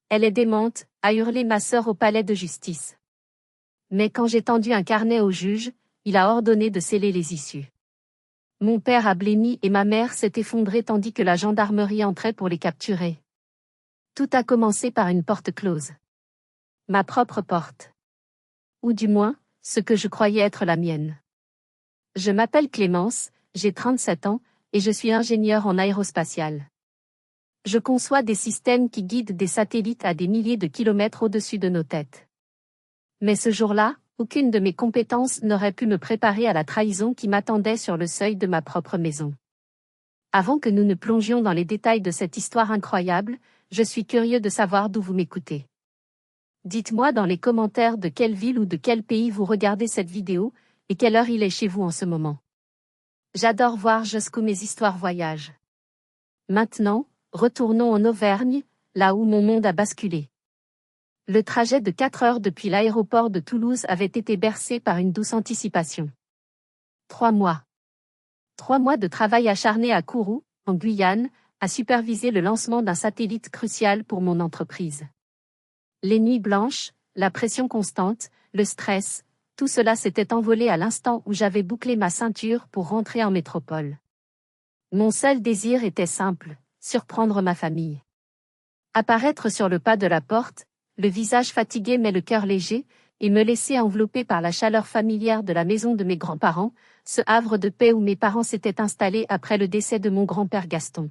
Elle est démente, a hurlé ma sœur au palais de justice. Mais quand j'ai tendu un carnet au juge, il a ordonné de sceller les issues. Mon père a blêmi et ma mère s'est effondrée tandis que la gendarmerie entrait pour les capturer. Tout a commencé par une porte close. Ma propre porte. Ou du moins, ce que je croyais être la mienne. Je m'appelle Clémence, j'ai 37 ans, et je suis ingénieure en aérospatiale. Je conçois des systèmes qui guident des satellites à des milliers de kilomètres au-dessus de nos têtes. Mais ce jour-là, aucune de mes compétences n'aurait pu me préparer à la trahison qui m'attendait sur le seuil de ma propre maison. Avant que nous ne plongions dans les détails de cette histoire incroyable, je suis curieux de savoir d'où vous m'écoutez. Dites-moi dans les commentaires de quelle ville ou de quel pays vous regardez cette vidéo, et quelle heure il est chez vous en ce moment. J'adore voir jusqu'où mes histoires voyagent. Maintenant, retournons en Auvergne, là où mon monde a basculé. Le trajet de 4 heures depuis l'aéroport de Toulouse avait été bercé par une douce anticipation. 3 mois. 3 mois de travail acharné à Kourou, en Guyane, à superviser le lancement d'un satellite crucial pour mon entreprise. Les nuits blanches, la pression constante, le stress, tout cela s'était envolé à l'instant où j'avais bouclé ma ceinture pour rentrer en métropole. Mon seul désir était simple, surprendre ma famille. Apparaître sur le pas de la porte, le visage fatigué mais le cœur léger, et me laisser envelopper par la chaleur familière de la maison de mes grands-parents, ce havre de paix où mes parents s'étaient installés après le décès de mon grand-père Gaston.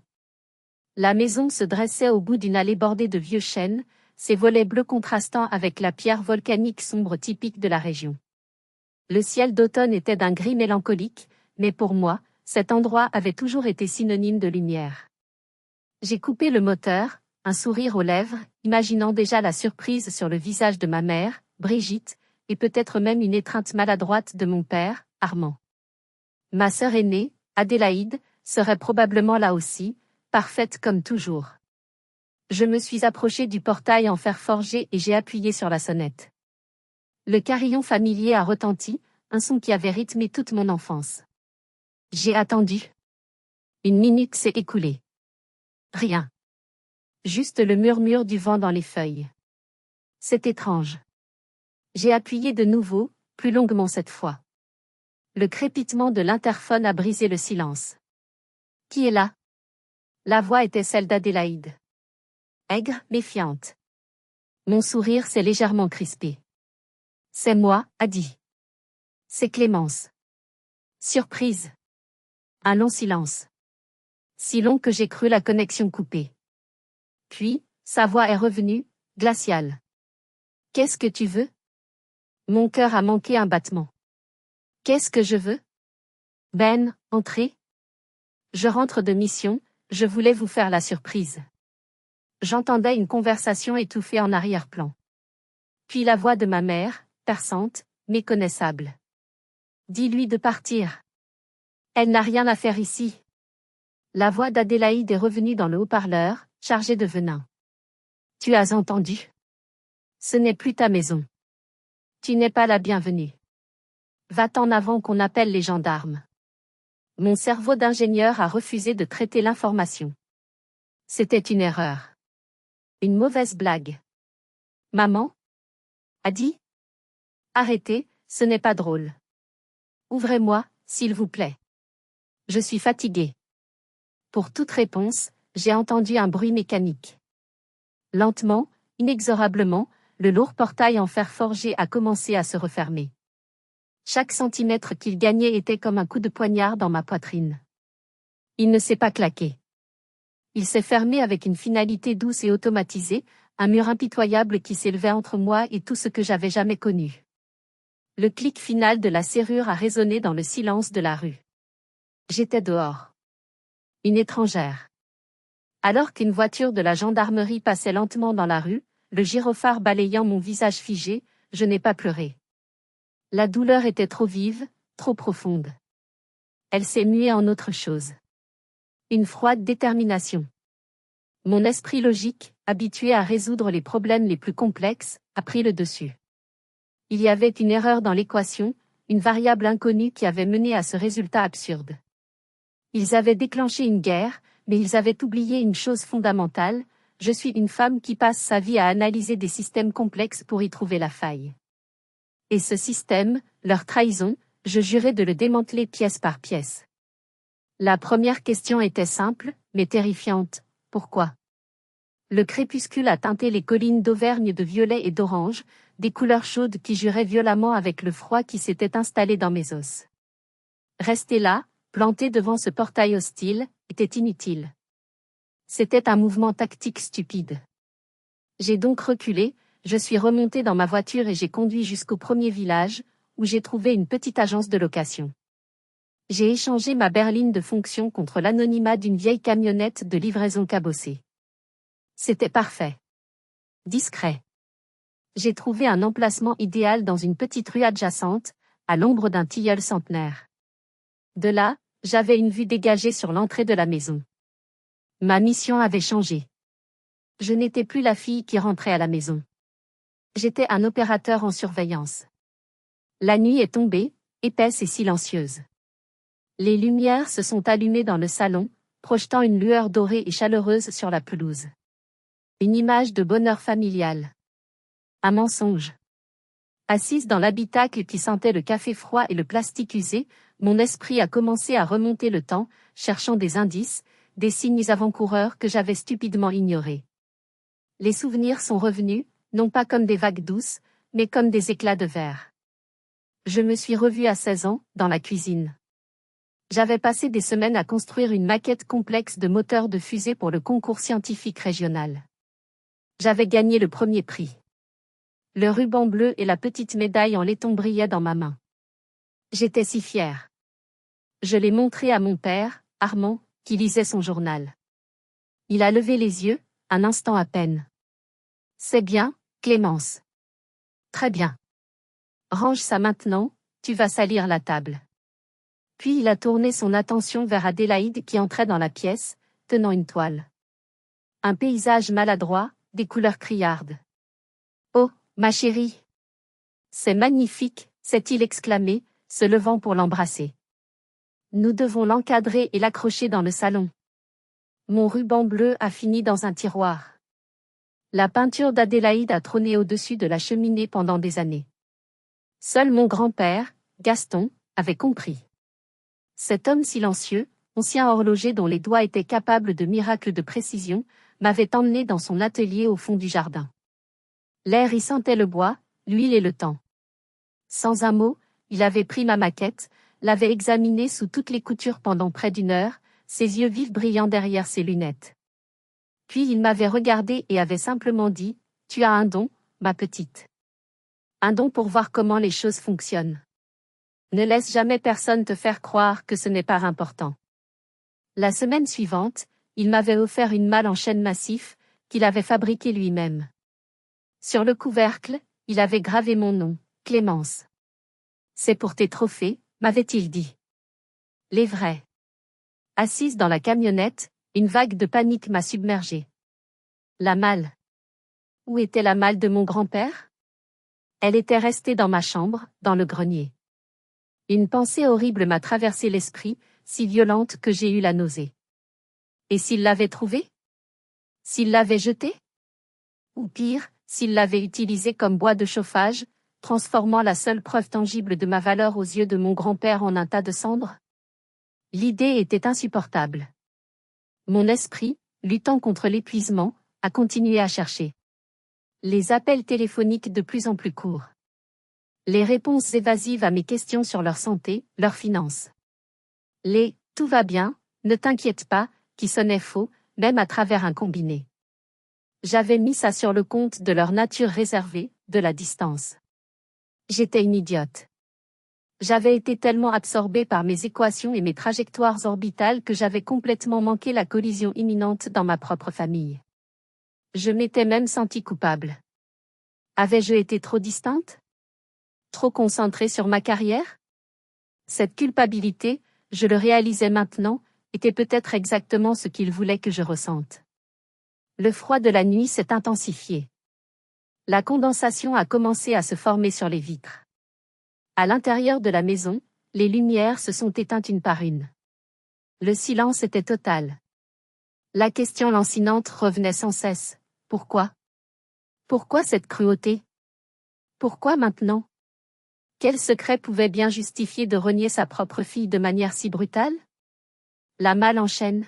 La maison se dressait au bout d'une allée bordée de vieux chênes, ses volets bleus contrastant avec la pierre volcanique sombre typique de la région. Le ciel d'automne était d'un gris mélancolique, mais pour moi, cet endroit avait toujours été synonyme de lumière. J'ai coupé le moteur, un sourire aux lèvres, imaginant déjà la surprise sur le visage de ma mère, Brigitte, et peut-être même une étreinte maladroite de mon père, Armand. Ma sœur aînée, Adélaïde, serait probablement là aussi, parfaite comme toujours. Je me suis approchée du portail en fer forgé et j'ai appuyé sur la sonnette. Le carillon familier a retenti, un son qui avait rythmé toute mon enfance. J'ai attendu. 1 minute s'est écoulée. Rien. Juste le murmure du vent dans les feuilles. C'est étrange. J'ai appuyé de nouveau, plus longuement cette fois. Le crépitement de l'interphone a brisé le silence. Qui est là? La voix était celle d'Adélaïde. Aigre, méfiante. Mon sourire s'est légèrement crispé. C'est moi, Adi. C'est Clémence. Surprise. Un long silence. Si long que j'ai cru la connexion coupée. Puis, sa voix est revenue, glaciale. Qu'est-ce que tu veux? Mon cœur a manqué un battement. Qu'est-ce que je veux? Ben, entrez. Je rentre de mission, je voulais vous faire la surprise. J'entendais une conversation étouffée en arrière-plan. Puis la voix de ma mère, perçante, méconnaissable. Dis-lui de partir. Elle n'a rien à faire ici. La voix d'Adélaïde est revenue dans le haut-parleur, chargée de venin. Tu as entendu? Ce n'est plus ta maison. Tu n'es pas la bienvenue. Va-t'en avant qu'on appelle les gendarmes. Mon cerveau d'ingénieur a refusé de traiter l'information. C'était une erreur. Une mauvaise blague. Maman? A dit? Arrêtez, ce n'est pas drôle. Ouvrez-moi, s'il vous plaît. Je suis fatiguée. Pour toute réponse, j'ai entendu un bruit mécanique. Lentement, inexorablement, le lourd portail en fer forgé a commencé à se refermer. Chaque centimètre qu'il gagnait était comme un coup de poignard dans ma poitrine. Il ne s'est pas claqué. Il s'est fermé avec une finalité douce et automatisée, un mur impitoyable qui s'élevait entre moi et tout ce que j'avais jamais connu. Le clic final de la serrure a résonné dans le silence de la rue. J'étais dehors. Une étrangère. Alors qu'une voiture de la gendarmerie passait lentement dans la rue, le gyrophare balayant mon visage figé, je n'ai pas pleuré. La douleur était trop vive, trop profonde. Elle s'est muée en autre chose. Une froide détermination. Mon esprit logique, habitué à résoudre les problèmes les plus complexes, a pris le dessus. Il y avait une erreur dans l'équation, une variable inconnue qui avait mené à ce résultat absurde. Ils avaient déclenché une guerre, mais ils avaient oublié une chose fondamentale, je suis une femme qui passe sa vie à analyser des systèmes complexes pour y trouver la faille. Et ce système, leur trahison, je jurais de le démanteler pièce par pièce. La première question était simple, mais terrifiante. Pourquoi? Le crépuscule a teinté les collines d'Auvergne de violet et d'orange, des couleurs chaudes qui juraient violemment avec le froid qui s'était installé dans mes os. Rester là, planté devant ce portail hostile, était inutile. C'était un mouvement tactique stupide. J'ai donc reculé, je suis remonté dans ma voiture et j'ai conduit jusqu'au premier village, où j'ai trouvé une petite agence de location. J'ai échangé ma berline de fonction contre l'anonymat d'une vieille camionnette de livraison cabossée. C'était parfait. Discret. J'ai trouvé un emplacement idéal dans une petite rue adjacente, à l'ombre d'un tilleul centenaire. De là, j'avais une vue dégagée sur l'entrée de la maison. Ma mission avait changé. Je n'étais plus la fille qui rentrait à la maison. J'étais un opérateur en surveillance. La nuit est tombée, épaisse et silencieuse. Les lumières se sont allumées dans le salon, projetant une lueur dorée et chaleureuse sur la pelouse. Une image de bonheur familial. Un mensonge. Assise dans l'habitacle qui sentait le café froid et le plastique usé, mon esprit a commencé à remonter le temps, cherchant des indices, des signes avant-coureurs que j'avais stupidement ignorés. Les souvenirs sont revenus, non pas comme des vagues douces, mais comme des éclats de verre. Je me suis revue à 16 ans, dans la cuisine. J'avais passé des semaines à construire une maquette complexe de moteur de fusée pour le concours scientifique régional. J'avais gagné le premier prix. Le ruban bleu et la petite médaille en laiton brillaient dans ma main. J'étais si fière. Je l'ai montré à mon père, Armand, qui lisait son journal. Il a levé les yeux, un instant à peine. C'est bien, Clémence. Très bien. Range ça maintenant, tu vas salir la table. Puis il a tourné son attention vers Adélaïde qui entrait dans la pièce, tenant une toile. Un paysage maladroit, des couleurs criardes. Oh, ma chérie! C'est magnifique, s'est-il exclamé, se levant pour l'embrasser. Nous devons l'encadrer et l'accrocher dans le salon. Mon ruban bleu a fini dans un tiroir. La peinture d'Adélaïde a trôné au-dessus de la cheminée pendant des années. Seul mon grand-père, Gaston, avait compris. Cet homme silencieux, ancien horloger dont les doigts étaient capables de miracles de précision, m'avait emmené dans son atelier au fond du jardin. L'air y sentait le bois, l'huile et le temps. Sans un mot, il avait pris ma maquette, l'avait examinée sous toutes les coutures pendant près d'une heure, ses yeux vifs brillant derrière ses lunettes. Puis il m'avait regardé et avait simplement dit, « Tu as un don, ma petite. Un don pour voir comment les choses fonctionnent. Ne laisse jamais personne te faire croire que ce n'est pas important. » La semaine suivante, il m'avait offert une malle en chêne massif, qu'il avait fabriquée lui-même. Sur le couvercle, il avait gravé mon nom, Clémence. C'est pour tes trophées, m'avait-il dit. Les vrais. Assise dans la camionnette, une vague de panique m'a submergée. La malle. Où était la malle de mon grand-père? Elle était restée dans ma chambre, dans le grenier. Une pensée horrible m'a traversé l'esprit, si violente que j'ai eu la nausée. Et s'il l'avait trouvée? S'il l'avait jetée? Ou pire, s'il l'avait utilisée comme bois de chauffage, transformant la seule preuve tangible de ma valeur aux yeux de mon grand-père en un tas de cendres? L'idée était insupportable. Mon esprit, luttant contre l'épuisement, a continué à chercher. Les appels téléphoniques de plus en plus courts. Les réponses évasives à mes questions sur leur santé, leurs finances. Les « tout va bien, ne t'inquiète pas » qui sonnaient faux, même à travers un combiné. J'avais mis ça sur le compte de leur nature réservée, de la distance. J'étais une idiote. J'avais été tellement absorbée par mes équations et mes trajectoires orbitales que j'avais complètement manqué la collision imminente dans ma propre famille. Je m'étais même sentie coupable. Avais-je été trop distante? Trop concentrée sur ma carrière? Cette culpabilité, je le réalisais maintenant, était peut-être exactement ce qu'il voulait que je ressente. Le froid de la nuit s'est intensifié. La condensation a commencé à se former sur les vitres. À l'intérieur de la maison, les lumières se sont éteintes une par une. Le silence était total. La question lancinante revenait sans cesse. Pourquoi? Pourquoi cette cruauté? Pourquoi maintenant? Quel secret pouvait bien justifier de renier sa propre fille de manière si brutale? La malle en chaîne.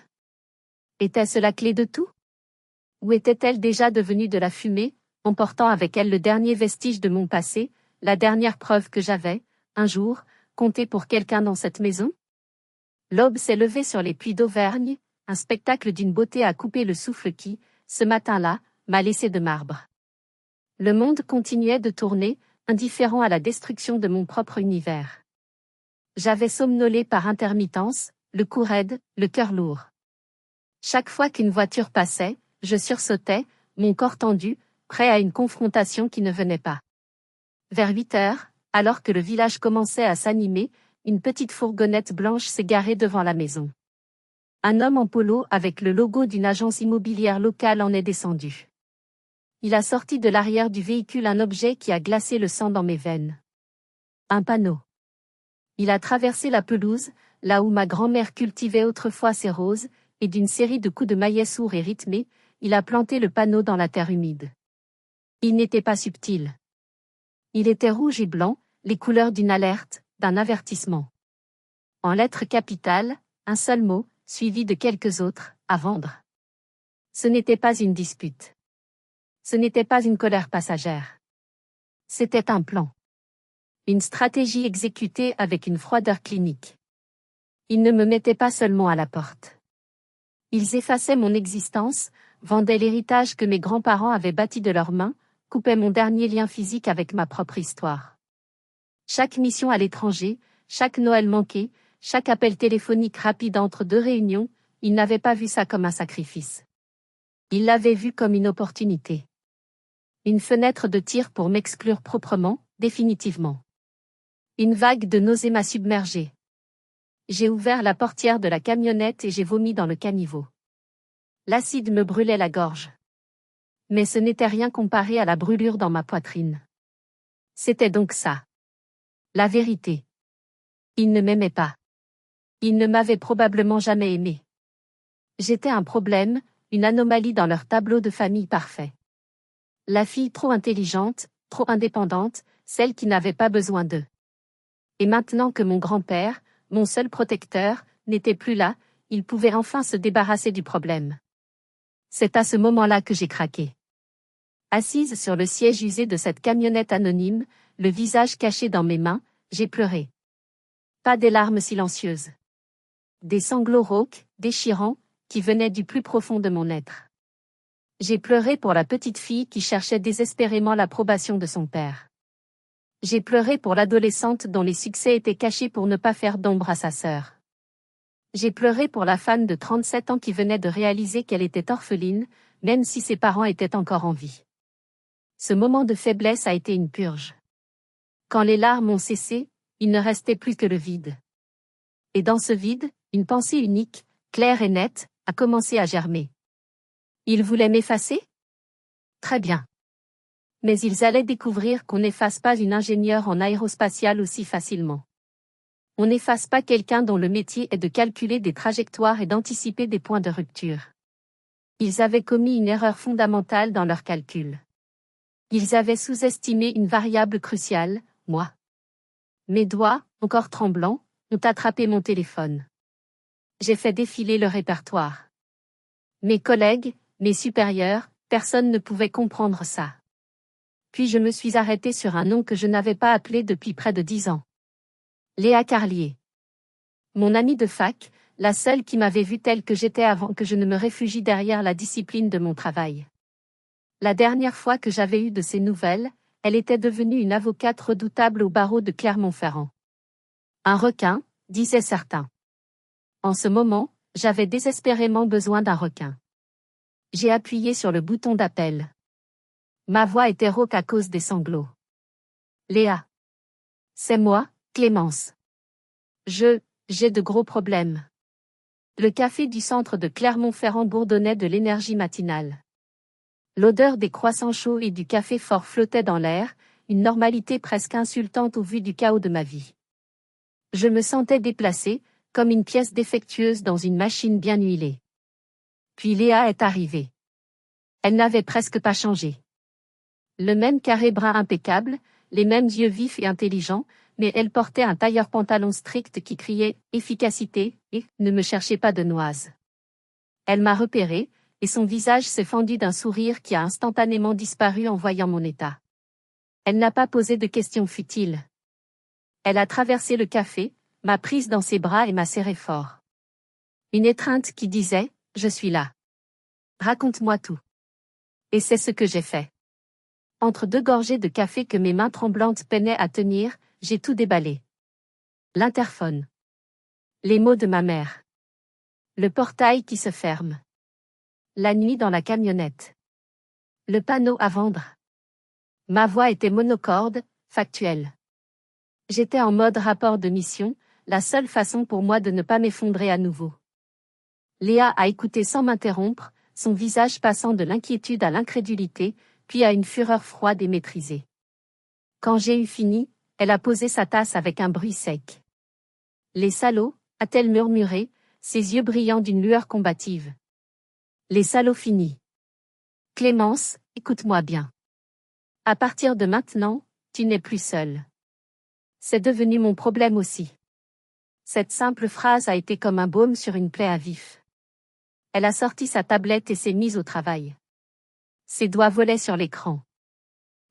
Était-ce la clé de tout? Ou était-elle déjà devenue de la fumée, emportant avec elle le dernier vestige de mon passé, la dernière preuve que j'avais, un jour, compté pour quelqu'un dans cette maison? L'aube s'est levée sur les puits d'Auvergne, un spectacle d'une beauté à couper le souffle qui, ce matin-là, m'a laissé de marbre. Le monde continuait de tourner, indifférent à la destruction de mon propre univers. J'avais somnolé par intermittence, le cou raide, le cœur lourd. Chaque fois qu'une voiture passait, je sursautais, mon corps tendu, prêt à une confrontation qui ne venait pas. Vers 8 heures, alors que le village commençait à s'animer, une petite fourgonnette blanche s'est garée devant la maison. Un homme en polo avec le logo d'une agence immobilière locale en est descendu. Il a sorti de l'arrière du véhicule un objet qui a glacé le sang dans mes veines. Un panneau. Il a traversé la pelouse, là où ma grand-mère cultivait autrefois ses roses, et d'une série de coups de maillet sourds et rythmés, il a planté le panneau dans la terre humide. Il n'était pas subtil. Il était rouge et blanc, les couleurs d'une alerte, d'un avertissement. En lettres capitales, un seul mot, suivi de quelques autres, à vendre. Ce n'était pas une dispute. Ce n'était pas une colère passagère. C'était un plan. Une stratégie exécutée avec une froideur clinique. Ils ne me mettaient pas seulement à la porte. Ils effaçaient mon existence, vendaient l'héritage que mes grands-parents avaient bâti de leurs mains, coupaient mon dernier lien physique avec ma propre histoire. Chaque mission à l'étranger, chaque Noël manqué, chaque appel téléphonique rapide entre deux réunions, ils n'avaient pas vu ça comme un sacrifice. Ils l'avaient vu comme une opportunité. Une fenêtre de tir pour m'exclure proprement, définitivement. Une vague de nausée m'a submergé. J'ai ouvert la portière de la camionnette et j'ai vomi dans le caniveau. L'acide me brûlait la gorge. Mais ce n'était rien comparé à la brûlure dans ma poitrine. C'était donc ça. La vérité. Il ne m'aimait pas. Il ne m'avait probablement jamais aimé. J'étais un problème, une anomalie dans leur tableau de famille parfait. La fille trop intelligente, trop indépendante, celle qui n'avait pas besoin d'eux. Et maintenant que mon grand-père, mon seul protecteur, n'était plus là, il pouvait enfin se débarrasser du problème. C'est à ce moment-là que j'ai craqué. Assise sur le siège usé de cette camionnette anonyme, le visage caché dans mes mains, j'ai pleuré. Pas des larmes silencieuses. Des sanglots rauques, déchirants, qui venaient du plus profond de mon être. J'ai pleuré pour la petite fille qui cherchait désespérément l'approbation de son père. J'ai pleuré pour l'adolescente dont les succès étaient cachés pour ne pas faire d'ombre à sa sœur. J'ai pleuré pour la femme de 37 ans qui venait de réaliser qu'elle était orpheline, même si ses parents étaient encore en vie. Ce moment de faiblesse a été une purge. Quand les larmes ont cessé, il ne restait plus que le vide. Et dans ce vide, une pensée unique, claire et nette, a commencé à germer. Ils voulaient m'effacer? Très bien. Mais ils allaient découvrir qu'on n'efface pas une ingénieure en aérospatiale aussi facilement. On n'efface pas quelqu'un dont le métier est de calculer des trajectoires et d'anticiper des points de rupture. Ils avaient commis une erreur fondamentale dans leurs calculs. Ils avaient sous-estimé une variable cruciale, moi. Mes doigts, encore tremblants, ont attrapé mon téléphone. J'ai fait défiler le répertoire. Mes collègues, mes supérieurs, personne ne pouvait comprendre ça. Puis je me suis arrêtée sur un nom que je n'avais pas appelé depuis près de 10 ans. Léa Carlier. Mon amie de fac, la seule qui m'avait vue telle que j'étais avant que je ne me réfugie derrière la discipline de mon travail. La dernière fois que j'avais eu de ses nouvelles, elle était devenue une avocate redoutable au barreau de Clermont-Ferrand. Un requin, disaient certains. En ce moment, j'avais désespérément besoin d'un requin. J'ai appuyé sur le bouton d'appel. Ma voix était rauque à cause des sanglots. Léa. C'est moi, Clémence. J'ai de gros problèmes. Le café du centre de Clermont-Ferrand bourdonnait de l'énergie matinale. L'odeur des croissants chauds et du café fort flottait dans l'air, une normalité presque insultante au vu du chaos de ma vie. Je me sentais déplacée, comme une pièce défectueuse dans une machine bien huilée. Puis Léa est arrivée. Elle n'avait presque pas changé. Le même carré brun impeccable, les mêmes yeux vifs et intelligents, mais elle portait un tailleur-pantalon strict qui criait « efficacité » et « ne me cherchez pas de noises ». Elle m'a repéré, et son visage s'est fendu d'un sourire qui a instantanément disparu en voyant mon état. Elle n'a pas posé de questions futiles. Elle a traversé le café, m'a prise dans ses bras et m'a serré fort. Une étreinte qui disait « Je suis là. Raconte-moi tout ». Et c'est ce que j'ai fait. Entre deux gorgées de café que mes mains tremblantes peinaient à tenir, j'ai tout déballé. L'interphone. Les mots de ma mère. Le portail qui se ferme. La nuit dans la camionnette. Le panneau à vendre. Ma voix était monocorde, factuelle. J'étais en mode rapport de mission, la seule façon pour moi de ne pas m'effondrer à nouveau. Léa a écouté sans m'interrompre, son visage passant de l'inquiétude à l'incrédulité, puis à une fureur froide et maîtrisée. Quand j'ai eu fini, elle a posé sa tasse avec un bruit sec. Les salauds, a-t-elle murmuré, ses yeux brillants d'une lueur combative. Les salauds finis. Clémence, écoute-moi bien. À partir de maintenant, tu n'es plus seule. C'est devenu mon problème aussi. Cette simple phrase a été comme un baume sur une plaie à vif. Elle a sorti sa tablette et s'est mise au travail. Ses doigts volaient sur l'écran.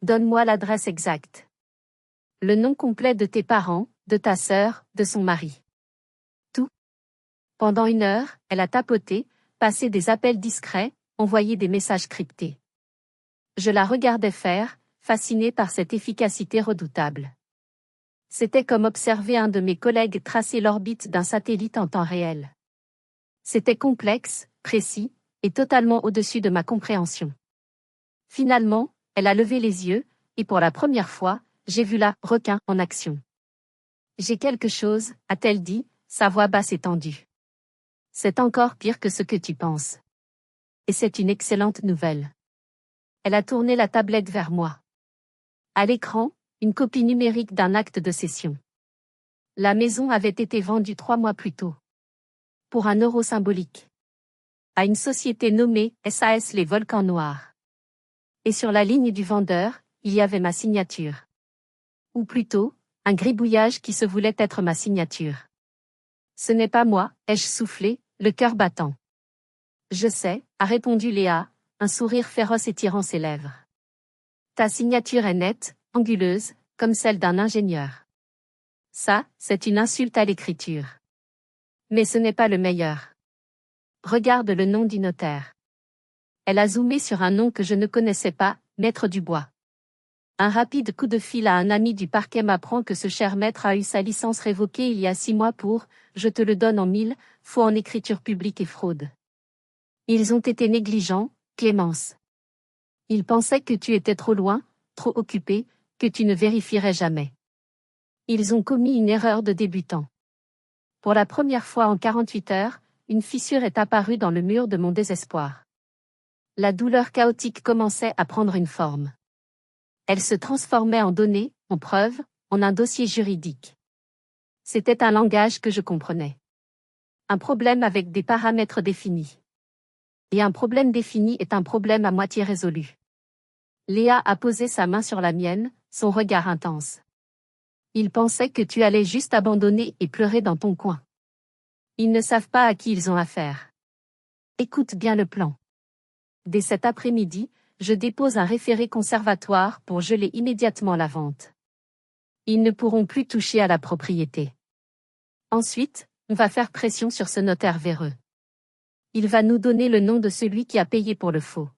Donne-moi l'adresse exacte. Le nom complet de tes parents, de ta sœur, de son mari. Tout. Pendant 1 heure, elle a tapoté, passé des appels discrets, envoyé des messages cryptés. Je la regardais faire, fascinée par cette efficacité redoutable. C'était comme observer un de mes collègues tracer l'orbite d'un satellite en temps réel. C'était complexe, précis, et totalement au-dessus de ma compréhension. Finalement, elle a levé les yeux, et pour la première fois, j'ai vu la requin en action. J'ai quelque chose, a-t-elle dit, sa voix basse et tendue. C'est encore pire que ce que tu penses. Et c'est une excellente nouvelle. Elle a tourné la tablette vers moi. À l'écran, une copie numérique d'un acte de cession. La maison avait été vendue 3 mois plus tôt. Pour €1 symbolique. À une société nommée SAS Les Volcans Noirs. Et sur la ligne du vendeur, il y avait ma signature. Ou plutôt, un gribouillage qui se voulait être ma signature. Ce n'est pas moi, ai-je soufflé, le cœur battant. Je sais, a répondu Léa, un sourire féroce étirant ses lèvres. Ta signature est nette, anguleuse, comme celle d'un ingénieur. Ça, c'est une insulte à l'écriture. Mais ce n'est pas le meilleur. Regarde le nom du notaire. Elle a zoomé sur un nom que je ne connaissais pas, Maître Dubois. Un rapide coup de fil à un ami du parquet m'apprend que ce cher maître a eu sa licence révoquée il y a 6 mois pour, je te le donne en 1000, faux en écriture publique et fraude. Ils ont été négligents, Clémence. Ils pensaient que tu étais trop loin, trop occupé, que tu ne vérifierais jamais. Ils ont commis une erreur de débutant. Pour la première fois en 48 heures, une fissure est apparue dans le mur de mon désespoir. La douleur chaotique commençait à prendre une forme. Elle se transformait en données, en preuves, en un dossier juridique. C'était un langage que je comprenais. Un problème avec des paramètres définis. Et un problème défini est un problème à moitié résolu. Léa a posé sa main sur la mienne, son regard intense. Ils pensaient que tu allais juste abandonner et pleurer dans ton coin. Ils ne savent pas à qui ils ont affaire. Écoute bien le plan. Dès cet après-midi, je dépose un référé conservatoire pour geler immédiatement la vente. Ils ne pourront plus toucher à la propriété. Ensuite, on va faire pression sur ce notaire véreux. Il va nous donner le nom de celui qui a payé pour le faux.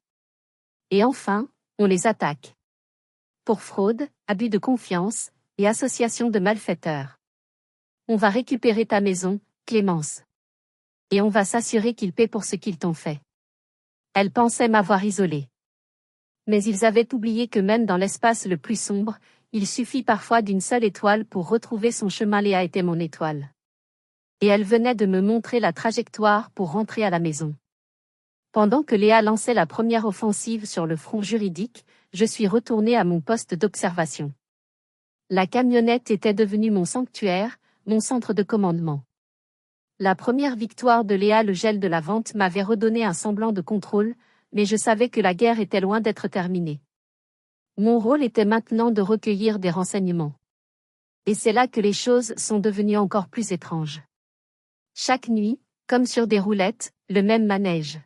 Et enfin, on les attaque. Pour fraude, abus de confiance, et association de malfaiteurs. On va récupérer ta maison, Clémence. Et on va s'assurer qu'ils paient pour ce qu'ils t'ont fait. Elle pensait m'avoir isolée. Mais ils avaient oublié que même dans l'espace le plus sombre, il suffit parfois d'une seule étoile pour retrouver son chemin. Léa était mon étoile. Et elle venait de me montrer la trajectoire pour rentrer à la maison. Pendant que Léa lançait la première offensive sur le front juridique, je suis retournée à mon poste d'observation. La camionnette était devenue mon sanctuaire, mon centre de commandement. La première victoire de Léa, le gel de la vente, m'avait redonné un semblant de contrôle, mais je savais que la guerre était loin d'être terminée. Mon rôle était maintenant de recueillir des renseignements. Et c'est là que les choses sont devenues encore plus étranges. Chaque nuit, comme sur des roulettes, le même manège.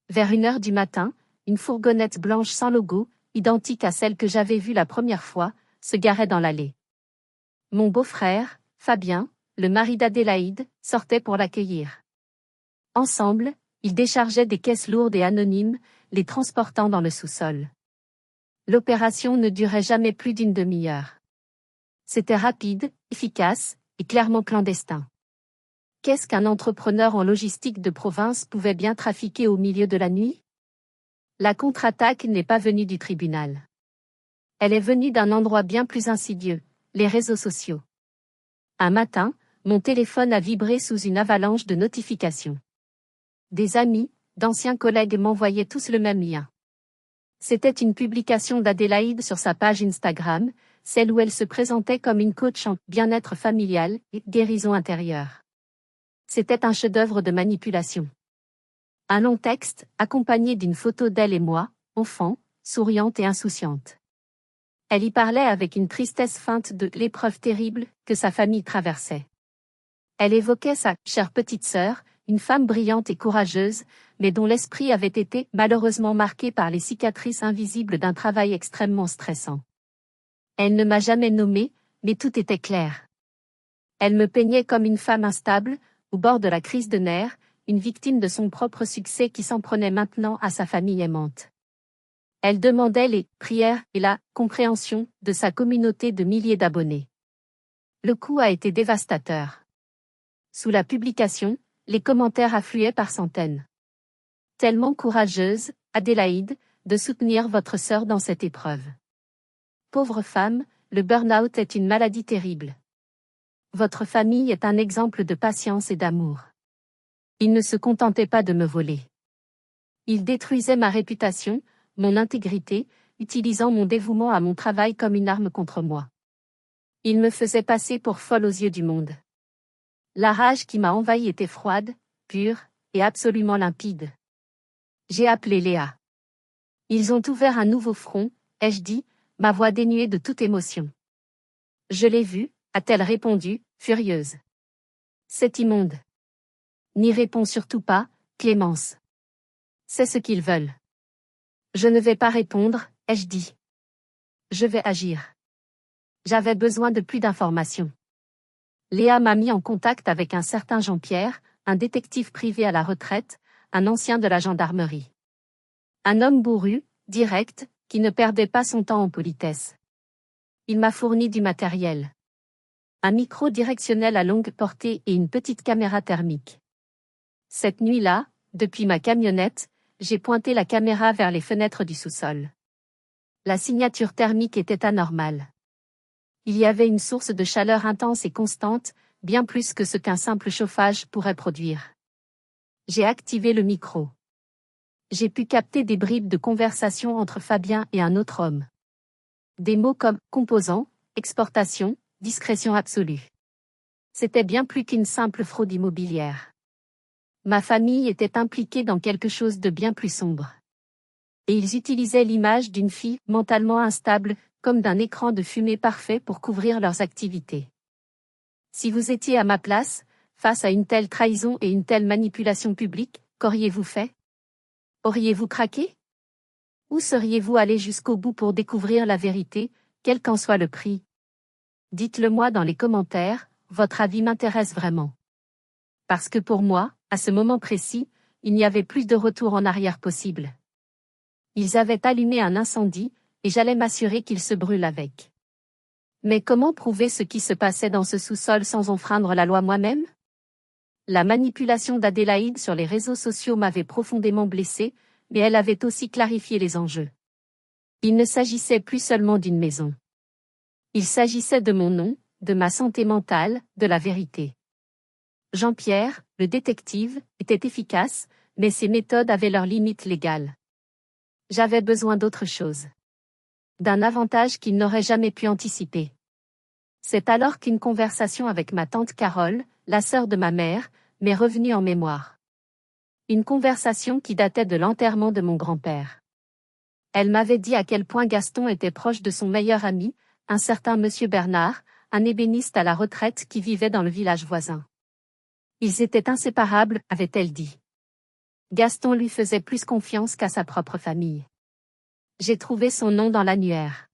Vers 1h du matin, une fourgonnette blanche sans logo, identique à celle que j'avais vue la première fois, se garait dans l'allée. Mon beau-frère, Fabien, le mari d'Adélaïde, sortait pour l'accueillir. Ensemble, ils déchargeaient des caisses lourdes et anonymes, les transportant dans le sous-sol. L'opération ne durait jamais plus d'une demi-heure. C'était rapide, efficace, et clairement clandestin. Qu'est-ce qu'un entrepreneur en logistique de province pouvait bien trafiquer au milieu de la nuit? La contre-attaque n'est pas venue du tribunal. Elle est venue d'un endroit bien plus insidieux, les réseaux sociaux. Un matin, mon téléphone a vibré sous une avalanche de notifications. Des amis, d'anciens collègues m'envoyaient tous le même lien. C'était une publication d'Adélaïde sur sa page Instagram, celle où elle se présentait comme une coach en bien-être familial et guérison intérieure. C'était un chef-d'œuvre de manipulation. Un long texte, accompagné d'une photo d'elle et moi, enfant, souriante et insouciante. Elle y parlait avec une tristesse feinte de l'épreuve terrible que sa famille traversait. Elle évoquait sa chère petite sœur, une femme brillante et courageuse, mais dont l'esprit avait été malheureusement marqué par les cicatrices invisibles d'un travail extrêmement stressant. Elle ne m'a jamais nommée, mais tout était clair. Elle me peignait comme une femme instable, au bord de la crise de nerfs, une victime de son propre succès qui s'en prenait maintenant à sa famille aimante. Elle demandait les prières et la compréhension de sa communauté de milliers d'abonnés. Le coup a été dévastateur. Sous la publication, les commentaires affluaient par centaines. Tellement courageuse, Adélaïde, de soutenir votre sœur dans cette épreuve. Pauvre femme, le burn-out est une maladie terrible. Votre famille est un exemple de patience et d'amour. Ils ne se contentaient pas de me voler. Ils détruisaient ma réputation, mon intégrité, utilisant mon dévouement à mon travail comme une arme contre moi. Ils me faisaient passer pour folle aux yeux du monde. La rage qui m'a envahie était froide, pure, et absolument limpide. J'ai appelé Léa. Ils ont ouvert un nouveau front, ai-je dit, ma voix dénuée de toute émotion. Je l'ai vue, a-t-elle répondu, furieuse. C'est immonde. N'y réponds surtout pas, Clémence. C'est ce qu'ils veulent. Je ne vais pas répondre, ai-je dit. Je vais agir. J'avais besoin de plus d'informations. Léa m'a mis en contact avec un certain Jean-Pierre, un détective privé à la retraite, un ancien de la gendarmerie. Un homme bourru, direct, qui ne perdait pas son temps en politesse. Il m'a fourni du matériel. Un micro directionnel à longue portée et une petite caméra thermique. Cette nuit-là, depuis ma camionnette, j'ai pointé la caméra vers les fenêtres du sous-sol. La signature thermique était anormale. Il y avait une source de chaleur intense et constante, bien plus que ce qu'un simple chauffage pourrait produire. J'ai activé le micro. J'ai pu capter des bribes de conversation entre Fabien et un autre homme. Des mots comme composant, exportation, discrétion absolue. C'était bien plus qu'une simple fraude immobilière. Ma famille était impliquée dans quelque chose de bien plus sombre. Et ils utilisaient l'image d'une fille mentalement instable, comme d'un écran de fumée parfait pour couvrir leurs activités. Si vous étiez à ma place, face à une telle trahison et une telle manipulation publique, qu'auriez-vous fait? Auriez-vous craqué? Ou seriez-vous allé jusqu'au bout pour découvrir la vérité, quel qu'en soit le prix? Dites-le moi dans les commentaires, votre avis m'intéresse vraiment. Parce que pour moi, à ce moment précis, il n'y avait plus de retour en arrière possible. Ils avaient allumé un incendie, et j'allais m'assurer qu'il se brûle avec. Mais comment prouver ce qui se passait dans ce sous-sol sans enfreindre la loi moi-même? La manipulation d'Adélaïde sur les réseaux sociaux m'avait profondément blessée, mais elle avait aussi clarifié les enjeux. Il ne s'agissait plus seulement d'une maison. Il s'agissait de mon nom, de ma santé mentale, de la vérité. Jean-Pierre, le détective, était efficace, mais ses méthodes avaient leurs limites légales. J'avais besoin d'autre chose. D'un avantage qu'il n'aurait jamais pu anticiper. C'est alors qu'une conversation avec ma tante Carole, la sœur de ma mère, m'est revenue en mémoire. Une conversation qui datait de l'enterrement de mon grand-père. Elle m'avait dit à quel point Gaston était proche de son meilleur ami, un certain monsieur Bernard, un ébéniste à la retraite qui vivait dans le village voisin. Ils étaient inséparables, avait-elle dit. Gaston lui faisait plus confiance qu'à sa propre famille. J'ai trouvé son nom dans l'annuaire.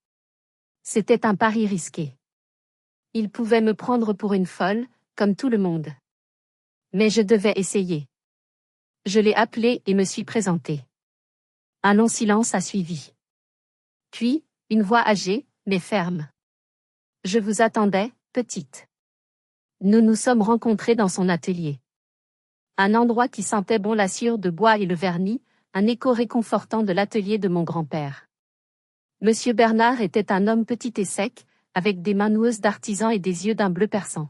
C'était un pari risqué. Il pouvait me prendre pour une folle, comme tout le monde. Mais je devais essayer. Je l'ai appelé et me suis présenté. Un long silence a suivi. Puis, une voix âgée, mais ferme. Je vous attendais, petite. Nous nous sommes rencontrés dans son atelier. Un endroit qui sentait bon la sciure de bois et le vernis, un écho réconfortant de l'atelier de mon grand-père. Monsieur Bernard était un homme petit et sec, avec des mains noueuses d'artisan et des yeux d'un bleu perçant.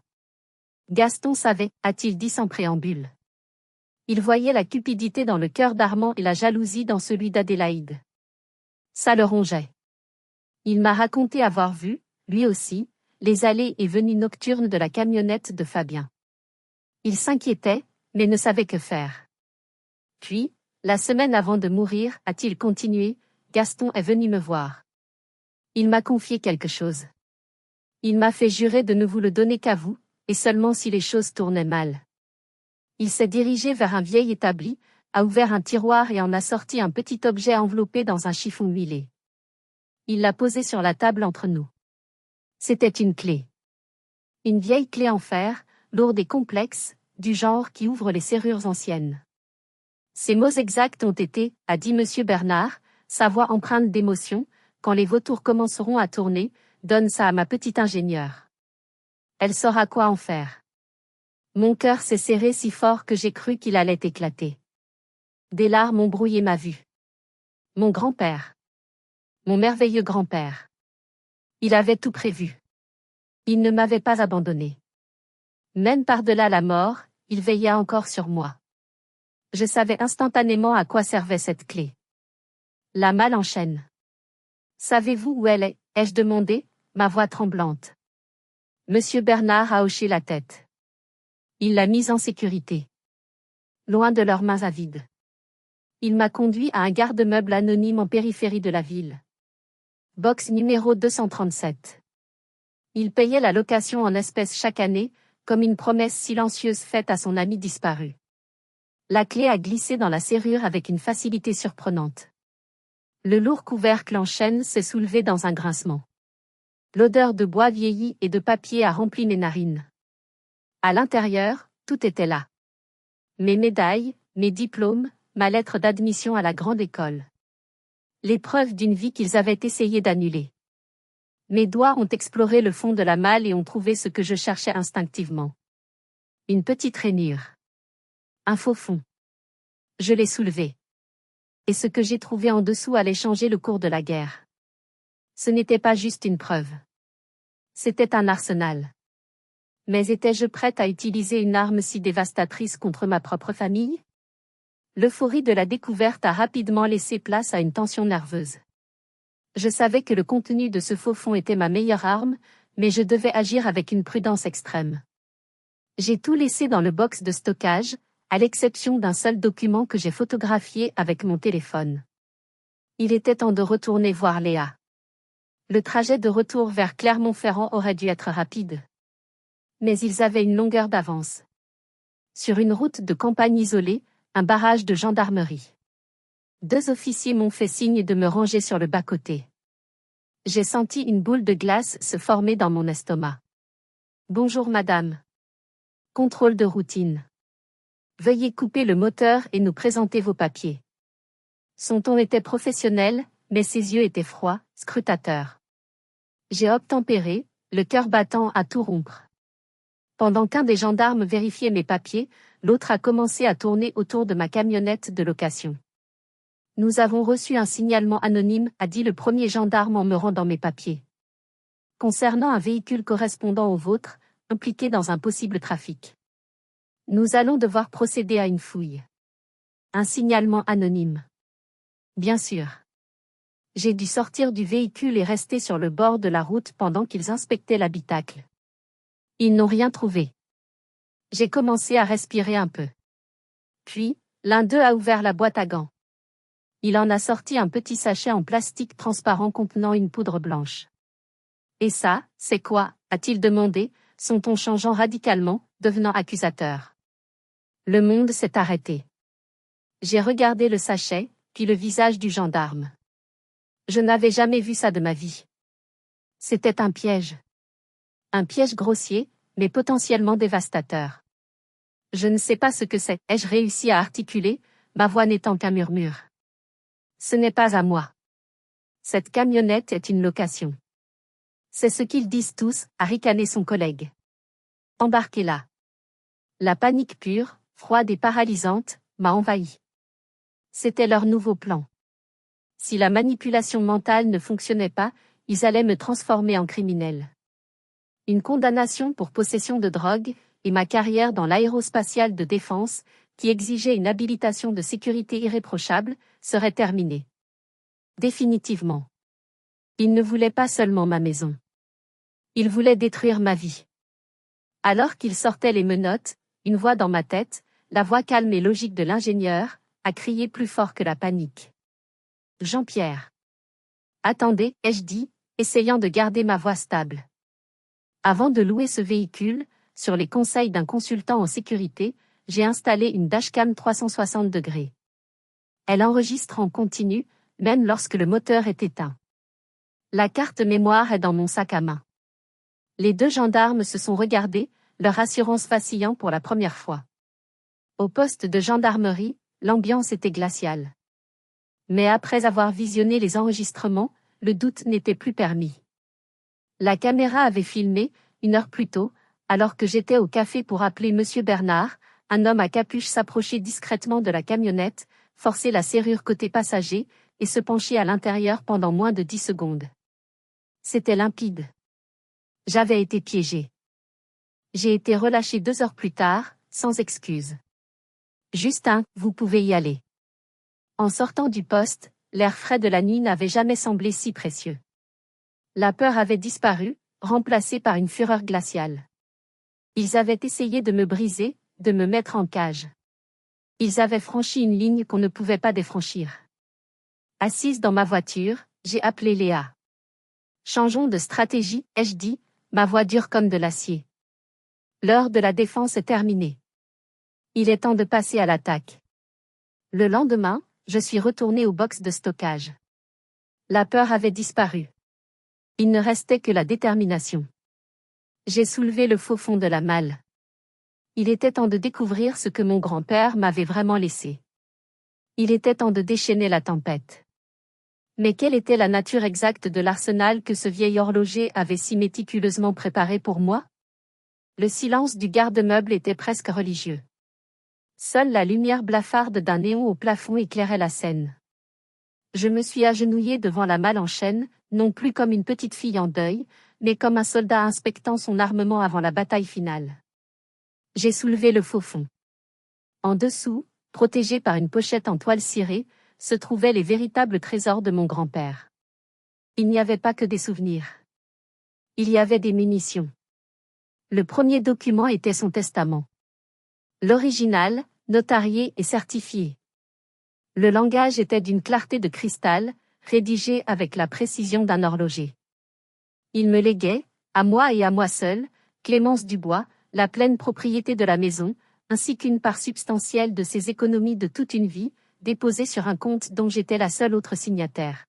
Gaston savait, a-t-il dit sans préambule. Il voyait la cupidité dans le cœur d'Armand et la jalousie dans celui d'Adélaïde. Ça le rongeait. Il m'a raconté avoir vu, lui aussi, les allées et venues nocturnes de la camionnette de Fabien. Il s'inquiétait, mais ne savait que faire. Puis, la semaine avant de mourir, a-t-il continué, Gaston est venu me voir. Il m'a confié quelque chose. Il m'a fait jurer de ne vous le donner qu'à vous, et seulement si les choses tournaient mal. Il s'est dirigé vers un vieil établi, a ouvert un tiroir et en a sorti un petit objet enveloppé dans un chiffon huilé. Il l'a posé sur la table entre nous. C'était une clé. Une vieille clé en fer, lourde et complexe, du genre qui ouvre les serrures anciennes. Ces mots exacts ont été, a dit monsieur Bernard, sa voix empreinte d'émotion, quand les vautours commenceront à tourner, donne ça à ma petite ingénieure. Elle saura quoi en faire. Mon cœur s'est serré si fort que j'ai cru qu'il allait éclater. Des larmes ont brouillé ma vue. Mon grand-père. Mon merveilleux grand-père. Il avait tout prévu. Il ne m'avait pas abandonné. Même par-delà la mort, il veillait encore sur moi. Je savais instantanément à quoi servait cette clé. La malle en chaîne. Savez-vous où elle est, ai-je demandé, ma voix tremblante. Monsieur Bernard a hoché la tête. Il l'a mise en sécurité. Loin de leurs mains avides. Il m'a conduit à un garde-meuble anonyme en périphérie de la ville. Box numéro 237. Il payait la location en espèces chaque année, comme une promesse silencieuse faite à son ami disparu. La clé a glissé dans la serrure avec une facilité surprenante. Le lourd couvercle en chêne s'est soulevé dans un grincement. L'odeur de bois vieilli et de papier a rempli mes narines. À l'intérieur, tout était là. Mes médailles, mes diplômes, ma lettre d'admission à la grande école. Les preuves d'une vie qu'ils avaient essayé d'annuler. Mes doigts ont exploré le fond de la malle et ont trouvé ce que je cherchais instinctivement. Une petite rainure. Un faux fond. Je l'ai soulevé. Et ce que j'ai trouvé en dessous allait changer le cours de la guerre. Ce n'était pas juste une preuve. C'était un arsenal. Mais étais-je prête à utiliser une arme si dévastatrice contre ma propre famille? L'euphorie de la découverte a rapidement laissé place à une tension nerveuse. Je savais que le contenu de ce faux fond était ma meilleure arme, mais je devais agir avec une prudence extrême. J'ai tout laissé dans le box de stockage, à l'exception d'un seul document que j'ai photographié avec mon téléphone. Il était temps de retourner voir Léa. Le trajet de retour vers Clermont-Ferrand aurait dû être rapide. Mais ils avaient une longueur d'avance. Sur une route de campagne isolée, un barrage de gendarmerie. 2 officiers m'ont fait signe de me ranger sur le bas-côté. J'ai senti une boule de glace se former dans mon estomac. Bonjour madame. Contrôle de routine. Veuillez couper le moteur et nous présenter vos papiers. Son ton était professionnel, mais ses yeux étaient froids, scrutateurs. J'ai obtempéré, le cœur battant à tout rompre. Pendant qu'un des gendarmes vérifiait mes papiers, l'autre a commencé à tourner autour de ma camionnette de location. Nous avons reçu un signalement anonyme, a dit le premier gendarme en me rendant mes papiers. Concernant un véhicule correspondant au vôtre, impliqué dans un possible trafic. Nous allons devoir procéder à une fouille. Un signalement anonyme. Bien sûr. J'ai dû sortir du véhicule et rester sur le bord de la route pendant qu'ils inspectaient l'habitacle. Ils n'ont rien trouvé. J'ai commencé à respirer un peu. Puis, l'un d'eux a ouvert la boîte à gants. Il en a sorti un petit sachet en plastique transparent contenant une poudre blanche. Et ça, c'est quoi, a-t-il demandé, son ton changeant radicalement, devenant accusateur. Le monde s'est arrêté. J'ai regardé le sachet, puis le visage du gendarme. Je n'avais jamais vu ça de ma vie. C'était un piège. Un piège grossier, mais potentiellement dévastateur. Je ne sais pas ce que c'est, ai-je réussi à articuler, ma voix n'étant qu'un murmure. Ce n'est pas à moi. Cette camionnette est une location. C'est ce qu'ils disent tous, a ricané son collègue. Embarquez-la. La panique pure, froide et paralysante, m'a envahi. C'était leur nouveau plan. Si la manipulation mentale ne fonctionnait pas, ils allaient me transformer en criminel. Une condamnation pour possession de drogue, et ma carrière dans l'aérospatiale de défense, qui exigeait une habilitation de sécurité irréprochable, serait terminée. Définitivement. Ils ne voulaient pas seulement ma maison. Ils voulaient détruire ma vie. Alors qu'ils sortaient les menottes, une voix dans ma tête, la voix calme et logique de l'ingénieur, a crié plus fort que la panique. Jean-Pierre. Attendez, ai-je dit, essayant de garder ma voix stable. Avant de louer ce véhicule, sur les conseils d'un consultant en sécurité, j'ai installé une dashcam 360 degrés. Elle enregistre en continu, même lorsque le moteur est éteint. La carte mémoire est dans mon sac à main. Les deux gendarmes se sont regardés, leur assurance vacillant pour la première fois. Au poste de gendarmerie, l'ambiance était glaciale. Mais après avoir visionné les enregistrements, le doute n'était plus permis. La caméra avait filmé, 1 heure plus tôt, alors que j'étais au café pour appeler Monsieur Bernard, un homme à capuche s'approchait discrètement de la camionnette, forcer la serrure côté passager, et se pencher à l'intérieur pendant moins de 10 secondes. C'était limpide. J'avais été piégé. J'ai été relâché 2 heures plus tard, sans excuse. Justin, vous pouvez y aller. En sortant du poste, l'air frais de la nuit n'avait jamais semblé si précieux. La peur avait disparu, remplacée par une fureur glaciale. Ils avaient essayé de me briser, de me mettre en cage. Ils avaient franchi une ligne qu'on ne pouvait pas défranchir. Assise dans ma voiture, j'ai appelé Léa. Changeons de stratégie, ai-je dit, ma voix dure comme de l'acier. L'heure de la défense est terminée. Il est temps de passer à l'attaque. Le lendemain, je suis retourné au box de stockage. La peur avait disparu. Il ne restait que la détermination. J'ai soulevé le faux fond de la malle. Il était temps de découvrir ce que mon grand-père m'avait vraiment laissé. Il était temps de déchaîner la tempête. Mais quelle était la nature exacte de l'arsenal que ce vieil horloger avait si méticuleusement préparé pour moi? Le silence du garde-meuble était presque religieux. Seule la lumière blafarde d'un néon au plafond éclairait la scène. Je me suis agenouillé devant la malle en chaîne, non plus comme une petite fille en deuil, mais comme un soldat inspectant son armement avant la bataille finale. J'ai soulevé le faux fond. En dessous, protégé par une pochette en toile cirée, se trouvaient les véritables trésors de mon grand-père. Il n'y avait pas que des souvenirs. Il y avait des munitions. Le premier document était son testament. L'original, notarié et certifié. Le langage était d'une clarté de cristal, rédigé avec la précision d'un horloger. Il me léguait, à moi et à moi seul, Clémence Dubois, la pleine propriété de la maison, ainsi qu'une part substantielle de ses économies de toute une vie, déposée sur un compte dont j'étais la seule autre signataire.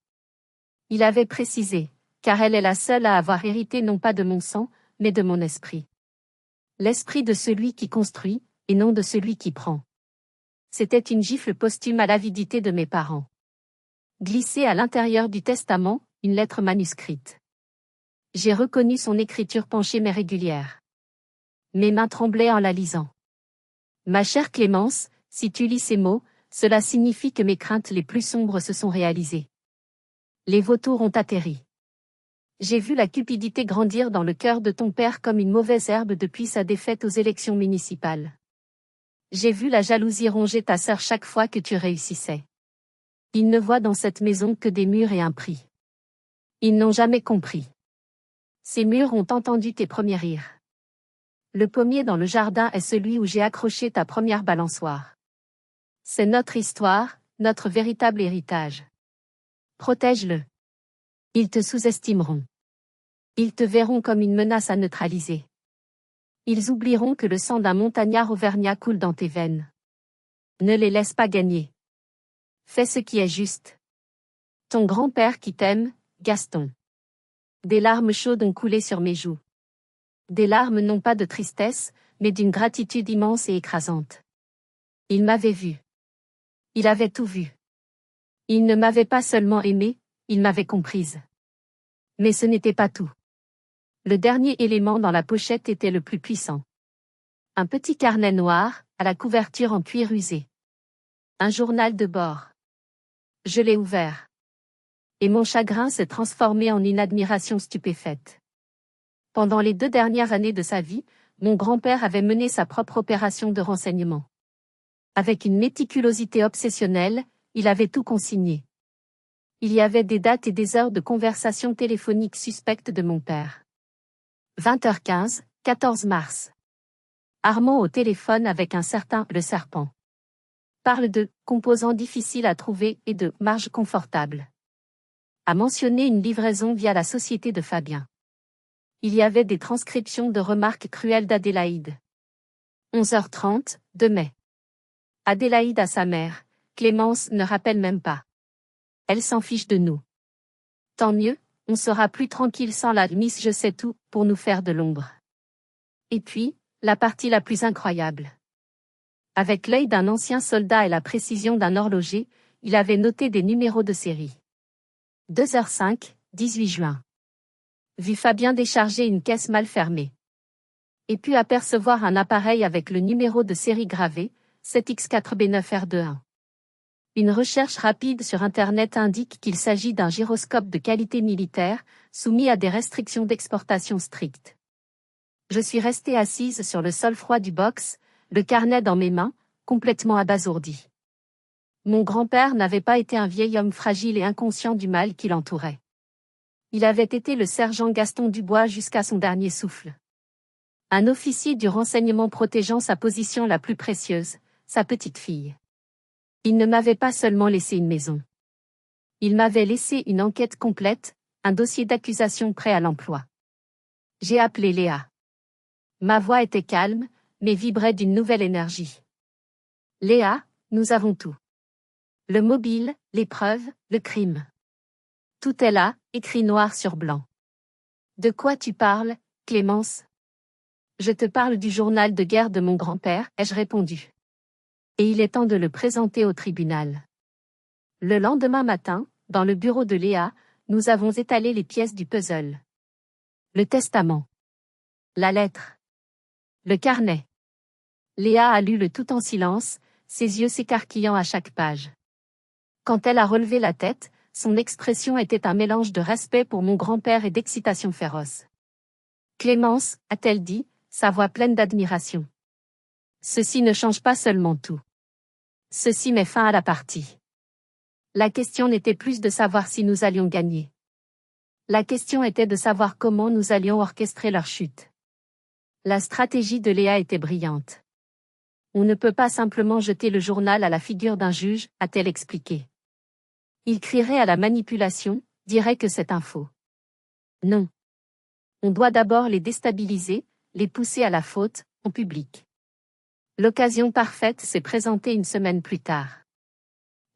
Il avait précisé, car elle est la seule à avoir hérité non pas de mon sang, mais de mon esprit. L'esprit de celui qui construit, et non de celui qui prend. C'était une gifle posthume à l'avidité de mes parents. Glissée à l'intérieur du testament, une lettre manuscrite. J'ai reconnu son écriture penchée mais régulière. Mes mains tremblaient en la lisant. Ma chère Clémence, si tu lis ces mots, cela signifie que mes craintes les plus sombres se sont réalisées. Les vautours ont atterri. J'ai vu la cupidité grandir dans le cœur de ton père comme une mauvaise herbe depuis sa défaite aux élections municipales. J'ai vu la jalousie ronger ta sœur chaque fois que tu réussissais. Ils ne voient dans cette maison que des murs et un prix. Ils n'ont jamais compris. Ces murs ont entendu tes premiers rires. Le pommier dans le jardin est celui où j'ai accroché ta première balançoire. C'est notre histoire, notre véritable héritage. Protège-le. Ils te sous-estimeront. Ils te verront comme une menace à neutraliser. Ils oublieront que le sang d'un montagnard auvergnat coule dans tes veines. Ne les laisse pas gagner. Fais ce qui est juste. Ton grand-père qui t'aime, Gaston. Des larmes chaudes ont coulé sur mes joues. Des larmes non pas de tristesse, mais d'une gratitude immense et écrasante. Il m'avait vu. Il avait tout vu. Il ne m'avait pas seulement aimé, il m'avait comprise. Mais ce n'était pas tout. Le dernier élément dans la pochette était le plus puissant. Un petit carnet noir, à la couverture en cuir usé. Un journal de bord. Je l'ai ouvert. Et mon chagrin s'est transformé en une admiration stupéfaite. Pendant les 2 dernières années de sa vie, mon grand-père avait mené sa propre opération de renseignement. Avec une méticulosité obsessionnelle, il avait tout consigné. Il y avait des dates et des heures de conversation téléphonique suspectes de mon père. 20h15, 14 mars. Armand au téléphone avec un certain Le Serpent. Parle de composants difficiles à trouver et de marge confortable. A mentionné une livraison via la société de Fabien. Il y avait des transcriptions de remarques cruelles d'Adélaïde. 11h30, 2 mai. Adélaïde à sa mère, Clémence ne rappelle même pas. Elle s'en fiche de nous. Tant mieux, on sera plus tranquille sans la Miss Je sais tout, pour nous faire de l'ombre. Et puis, la partie la plus incroyable. Avec l'œil d'un ancien soldat et la précision d'un horloger, il avait noté des numéros de série. 2h05, 18 juin. Vu Fabien décharger une caisse mal fermée. Et puis apercevoir un appareil avec le numéro de série gravé, 7X4B9R21. Une recherche rapide sur Internet indique qu'il s'agit d'un gyroscope de qualité militaire, soumis à des restrictions d'exportation strictes. Je suis restée assise sur le sol froid du box, le carnet dans mes mains, complètement abasourdie. Mon grand-père n'avait pas été un vieil homme fragile et inconscient du mal qui l'entourait. Il avait été le sergent Gaston Dubois jusqu'à son dernier souffle. Un officier du renseignement protégeant sa position la plus précieuse, sa petite fille. Il ne m'avait pas seulement laissé une maison. Il m'avait laissé une enquête complète, un dossier d'accusation prêt à l'emploi. J'ai appelé Léa. Ma voix était calme, mais vibrait d'une nouvelle énergie. Léa, nous avons tout. Le mobile, les preuves, le crime. Tout est là, écrit noir sur blanc. De quoi tu parles, Clémence? Je te parle du journal de guerre de mon grand-père, ai-je répondu. Et il est temps de le présenter au tribunal. Le lendemain matin, dans le bureau de Léa, nous avons étalé les pièces du puzzle. Le testament. La lettre. Le carnet. Léa a lu le tout en silence, ses yeux s'écarquillant à chaque page. Quand elle a relevé la tête, son expression était un mélange de respect pour mon grand-père et d'excitation féroce. Clémence, a-t-elle dit, sa voix pleine d'admiration. Ceci ne change pas seulement tout. Ceci met fin à la partie. La question n'était plus de savoir si nous allions gagner. La question était de savoir comment nous allions orchestrer leur chute. La stratégie de Léa était brillante. On ne peut pas simplement jeter le journal à la figure d'un juge, a-t-elle expliqué. Il crierait à la manipulation, dirait que c'est un faux. Non. On doit d'abord les déstabiliser, les pousser à la faute, en public. L'occasion parfaite s'est présentée une semaine plus tard.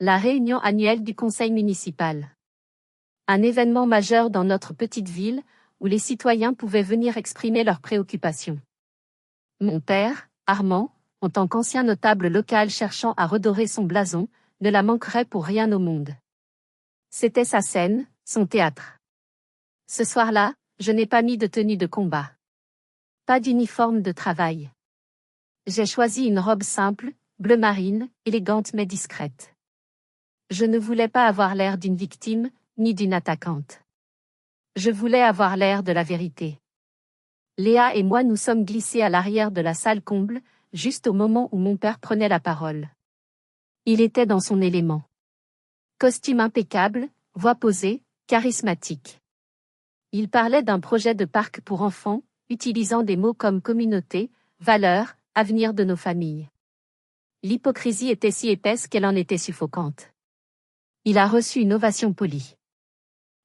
La réunion annuelle du conseil municipal. Un événement majeur dans notre petite ville, où les citoyens pouvaient venir exprimer leurs préoccupations. Mon père, Armand, en tant qu'ancien notable local cherchant à redorer son blason, ne la manquerait pour rien au monde. C'était sa scène, son théâtre. Ce soir-là, je n'ai pas mis de tenue de combat. Pas d'uniforme de travail. J'ai choisi une robe simple, bleu marine, élégante mais discrète. Je ne voulais pas avoir l'air d'une victime, ni d'une attaquante. Je voulais avoir l'air de la vérité. Léa et moi nous sommes glissés à l'arrière de la salle comble, juste au moment où mon père prenait la parole. Il était dans son élément. Costume impeccable, voix posée, charismatique. Il parlait d'un projet de parc pour enfants, utilisant des mots comme communauté, valeurs, avenir de nos familles. L'hypocrisie était si épaisse qu'elle en était suffocante. Il a reçu une ovation polie.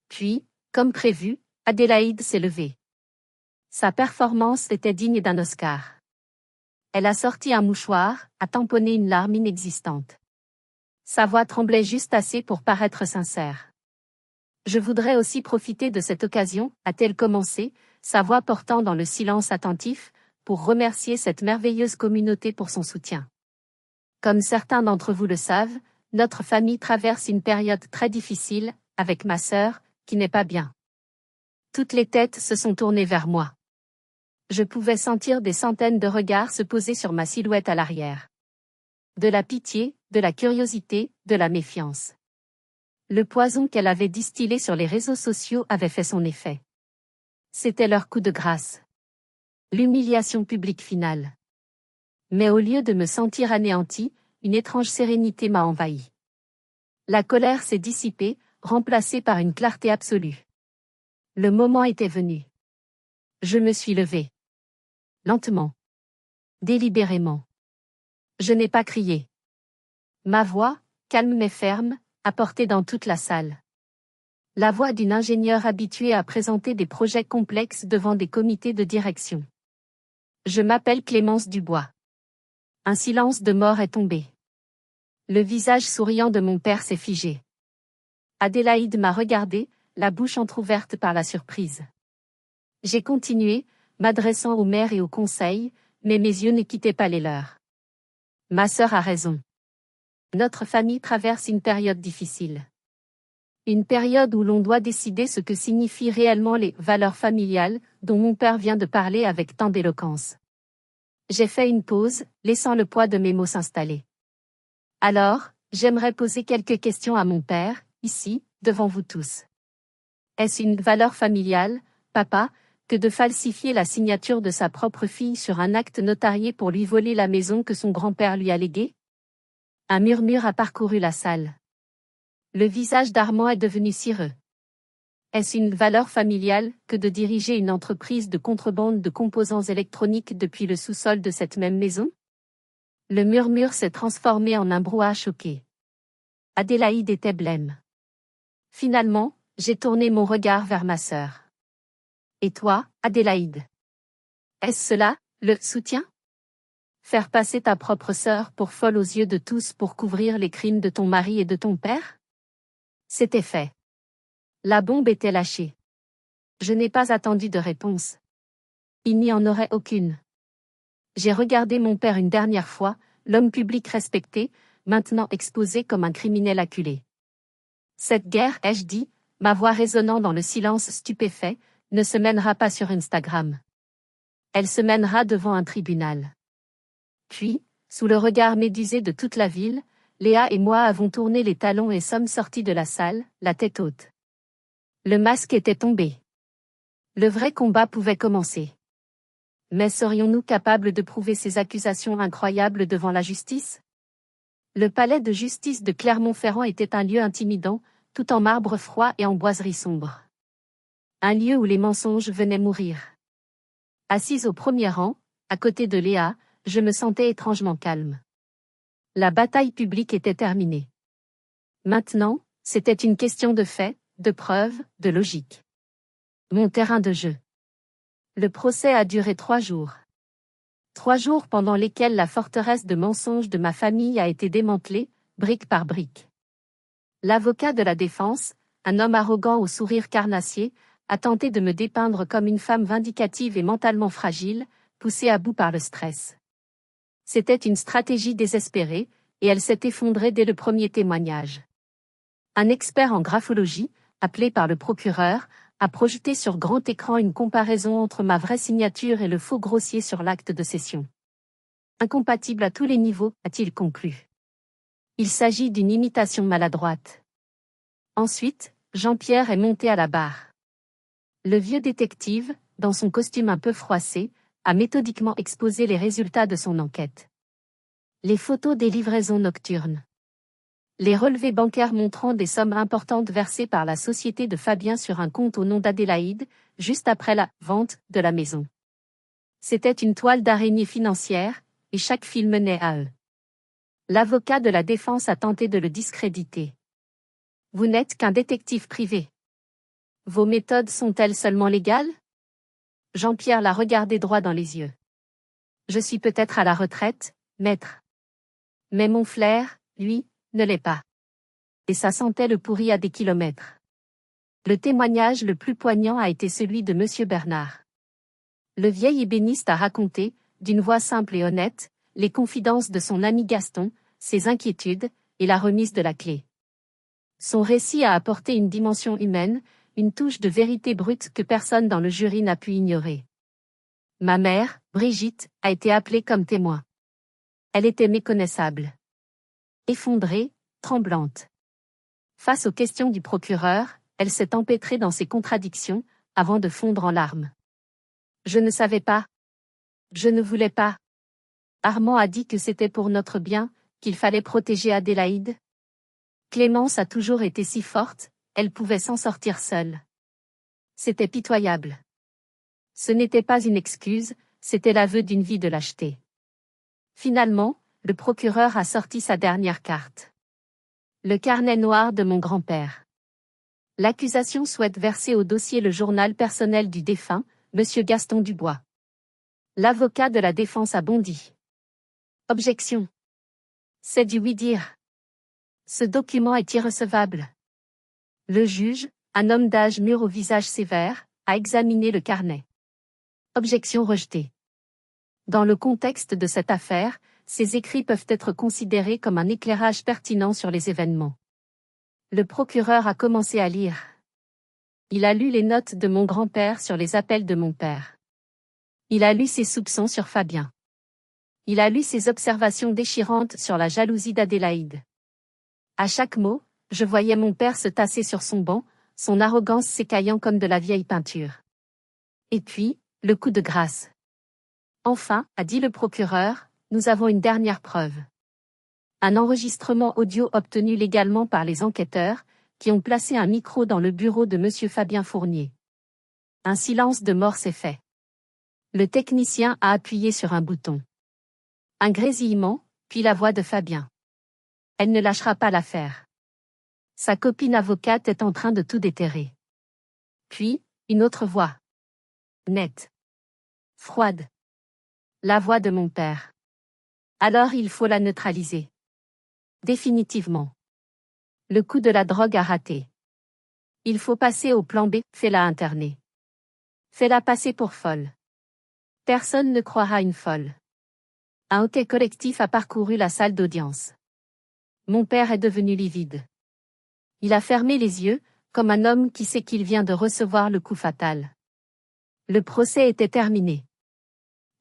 Puis, comme prévu, Adélaïde s'est levée. Sa performance était digne d'un Oscar. Elle a sorti un mouchoir, a tamponné une larme inexistante. Sa voix tremblait juste assez pour paraître sincère. Je voudrais aussi profiter de cette occasion, a-t-elle commencé, sa voix portant dans le silence attentif, pour remercier cette merveilleuse communauté pour son soutien. Comme certains d'entre vous le savent, notre famille traverse une période très difficile, avec ma sœur, qui n'est pas bien. Toutes les têtes se sont tournées vers moi. Je pouvais sentir des centaines de regards se poser sur ma silhouette à l'arrière. De la pitié, de la curiosité, de la méfiance. Le poison qu'elle avait distillé sur les réseaux sociaux avait fait son effet. C'était leur coup de grâce. L'humiliation publique finale. Mais au lieu de me sentir anéanti, une étrange sérénité m'a envahi. La colère s'est dissipée, remplacée par une clarté absolue. Le moment était venu. Je me suis levé. Lentement. Délibérément. Je n'ai pas crié. Ma voix, calme mais ferme, a porté dans toute la salle. La voix d'une ingénieure habituée à présenter des projets complexes devant des comités de direction. Je m'appelle Clémence Dubois. Un silence de mort est tombé. Le visage souriant de mon père s'est figé. Adélaïde m'a regardé, la bouche entr'ouverte par la surprise. J'ai continué, m'adressant au maire et au conseil, mais mes yeux ne quittaient pas les leurs. Ma sœur a raison. Notre famille traverse une période difficile. Une période où l'on doit décider ce que signifient réellement les valeurs familiales dont mon père vient de parler avec tant d'éloquence. J'ai fait une pause, laissant le poids de mes mots s'installer. Alors, j'aimerais poser quelques questions à mon père, ici, devant vous tous. Est-ce une valeur familiale, papa, que de falsifier la signature de sa propre fille sur un acte notarié pour lui voler la maison que son grand-père lui a léguée? Un murmure a parcouru la salle. Le visage d'Armand est devenu cireux. Est-ce une valeur familiale que de diriger une entreprise de contrebande de composants électroniques depuis le sous-sol de cette même maison? Le murmure s'est transformé en un brouhaha choqué. Adélaïde était blême. Finalement, j'ai tourné mon regard vers ma sœur. Et toi, Adélaïde? Est-ce cela, le soutien? Faire passer ta propre sœur pour folle aux yeux de tous pour couvrir les crimes de ton mari et de ton père? C'était fait. La bombe était lâchée. Je n'ai pas attendu de réponse. Il n'y en aurait aucune. J'ai regardé mon père une dernière fois, l'homme public respecté, maintenant exposé comme un criminel acculé. Cette guerre, ai-je dit, ma voix résonnant dans le silence stupéfait, ne se mènera pas sur Instagram. Elle se mènera devant un tribunal. Puis, sous le regard médusé de toute la ville, Léa et moi avons tourné les talons et sommes sortis de la salle, la tête haute. Le masque était tombé. Le vrai combat pouvait commencer. Mais serions-nous capables de prouver ces accusations incroyables devant la justice? Le palais de justice de Clermont-Ferrand était un lieu intimidant, tout en marbre froid et en boiserie sombre. Un lieu où les mensonges venaient mourir. Assise au premier rang, à côté de Léa, je me sentais étrangement calme. La bataille publique était terminée. Maintenant, c'était une question de faits, de preuves, de logique. Mon terrain de jeu. Le procès a duré 3 jours. 3 jours pendant lesquels la forteresse de mensonges de ma famille a été démantelée, brique par brique. L'avocat de la défense, un homme arrogant au sourire carnassier, a tenté de me dépeindre comme une femme vindicative et mentalement fragile, poussée à bout par le stress. C'était une stratégie désespérée, et elle s'est effondrée dès le premier témoignage. Un expert en graphologie, appelé par le procureur, a projeté sur grand écran une comparaison entre ma vraie signature et le faux grossier sur l'acte de cession. Incompatible à tous les niveaux, a-t-il conclu. Il s'agit d'une imitation maladroite. Ensuite, Jean-Pierre est monté à la barre. Le vieux détective, dans son costume un peu froissé, a méthodiquement exposé les résultats de son enquête. Les photos des livraisons nocturnes. Les relevés bancaires montrant des sommes importantes versées par la société de Fabien sur un compte au nom d'Adélaïde, juste après la vente de la maison. C'était une toile d'araignée financière, et chaque fil menait à eux. L'avocat de la défense a tenté de le discréditer. Vous n'êtes qu'un détective privé. Vos méthodes sont-elles seulement légales? Jean-Pierre l'a regardé droit dans les yeux. Je suis peut-être à la retraite, maître. Mais mon flair, lui, ne l'est pas. Et ça sentait le pourri à des kilomètres. Le témoignage le plus poignant a été celui de Monsieur Bernard. Le vieil ébéniste a raconté, d'une voix simple et honnête, les confidences de son ami Gaston, ses inquiétudes, et la remise de la clé. Son récit a apporté une dimension humaine, une touche de vérité brute que personne dans le jury n'a pu ignorer. Ma mère, Brigitte, a été appelée comme témoin. Elle était méconnaissable. Effondrée, tremblante. Face aux questions du procureur, elle s'est empêtrée dans ses contradictions, avant de fondre en larmes. Je ne savais pas. Je ne voulais pas. Armand a dit que c'était pour notre bien, qu'il fallait protéger Adélaïde. Clémence a toujours été si forte, elle pouvait s'en sortir seule. C'était pitoyable. Ce n'était pas une excuse, c'était l'aveu d'une vie de lâcheté. Finalement, le procureur a sorti sa dernière carte. Le carnet noir de mon grand-père. L'accusation souhaite verser au dossier le journal personnel du défunt, Monsieur Gaston Dubois. L'avocat de la défense a bondi. Objection. C'est du oui-dire. Ce document est irrecevable. Le juge, un homme d'âge mûr au visage sévère, a examiné le carnet. Objection rejetée. Dans le contexte de cette affaire, ces écrits peuvent être considérés comme un éclairage pertinent sur les événements. Le procureur a commencé à lire. Il a lu les notes de mon grand-père sur les appels de mon père. Il a lu ses soupçons sur Fabien. Il a lu ses observations déchirantes sur la jalousie d'Adélaïde. À chaque mot, je voyais mon père se tasser sur son banc, son arrogance s'écaillant comme de la vieille peinture. Et puis, le coup de grâce. Enfin, a dit le procureur, nous avons une dernière preuve. Un enregistrement audio obtenu légalement par les enquêteurs, qui ont placé un micro dans le bureau de Monsieur Fabien Fournier. Un silence de mort s'est fait. Le technicien a appuyé sur un bouton. Un grésillement, puis la voix de Fabien. Elle ne lâchera pas l'affaire. Sa copine avocate est en train de tout déterrer. Puis, une autre voix. Nette. Froide. La voix de mon père. Alors il faut la neutraliser. Définitivement. Le coup de la drogue a raté. Il faut passer au plan B, fais-la interner. Fais-la passer pour folle. Personne ne croira une folle. Un hoquet collectif a parcouru la salle d'audience. Mon père est devenu livide. Il a fermé les yeux, comme un homme qui sait qu'il vient de recevoir le coup fatal. Le procès était terminé.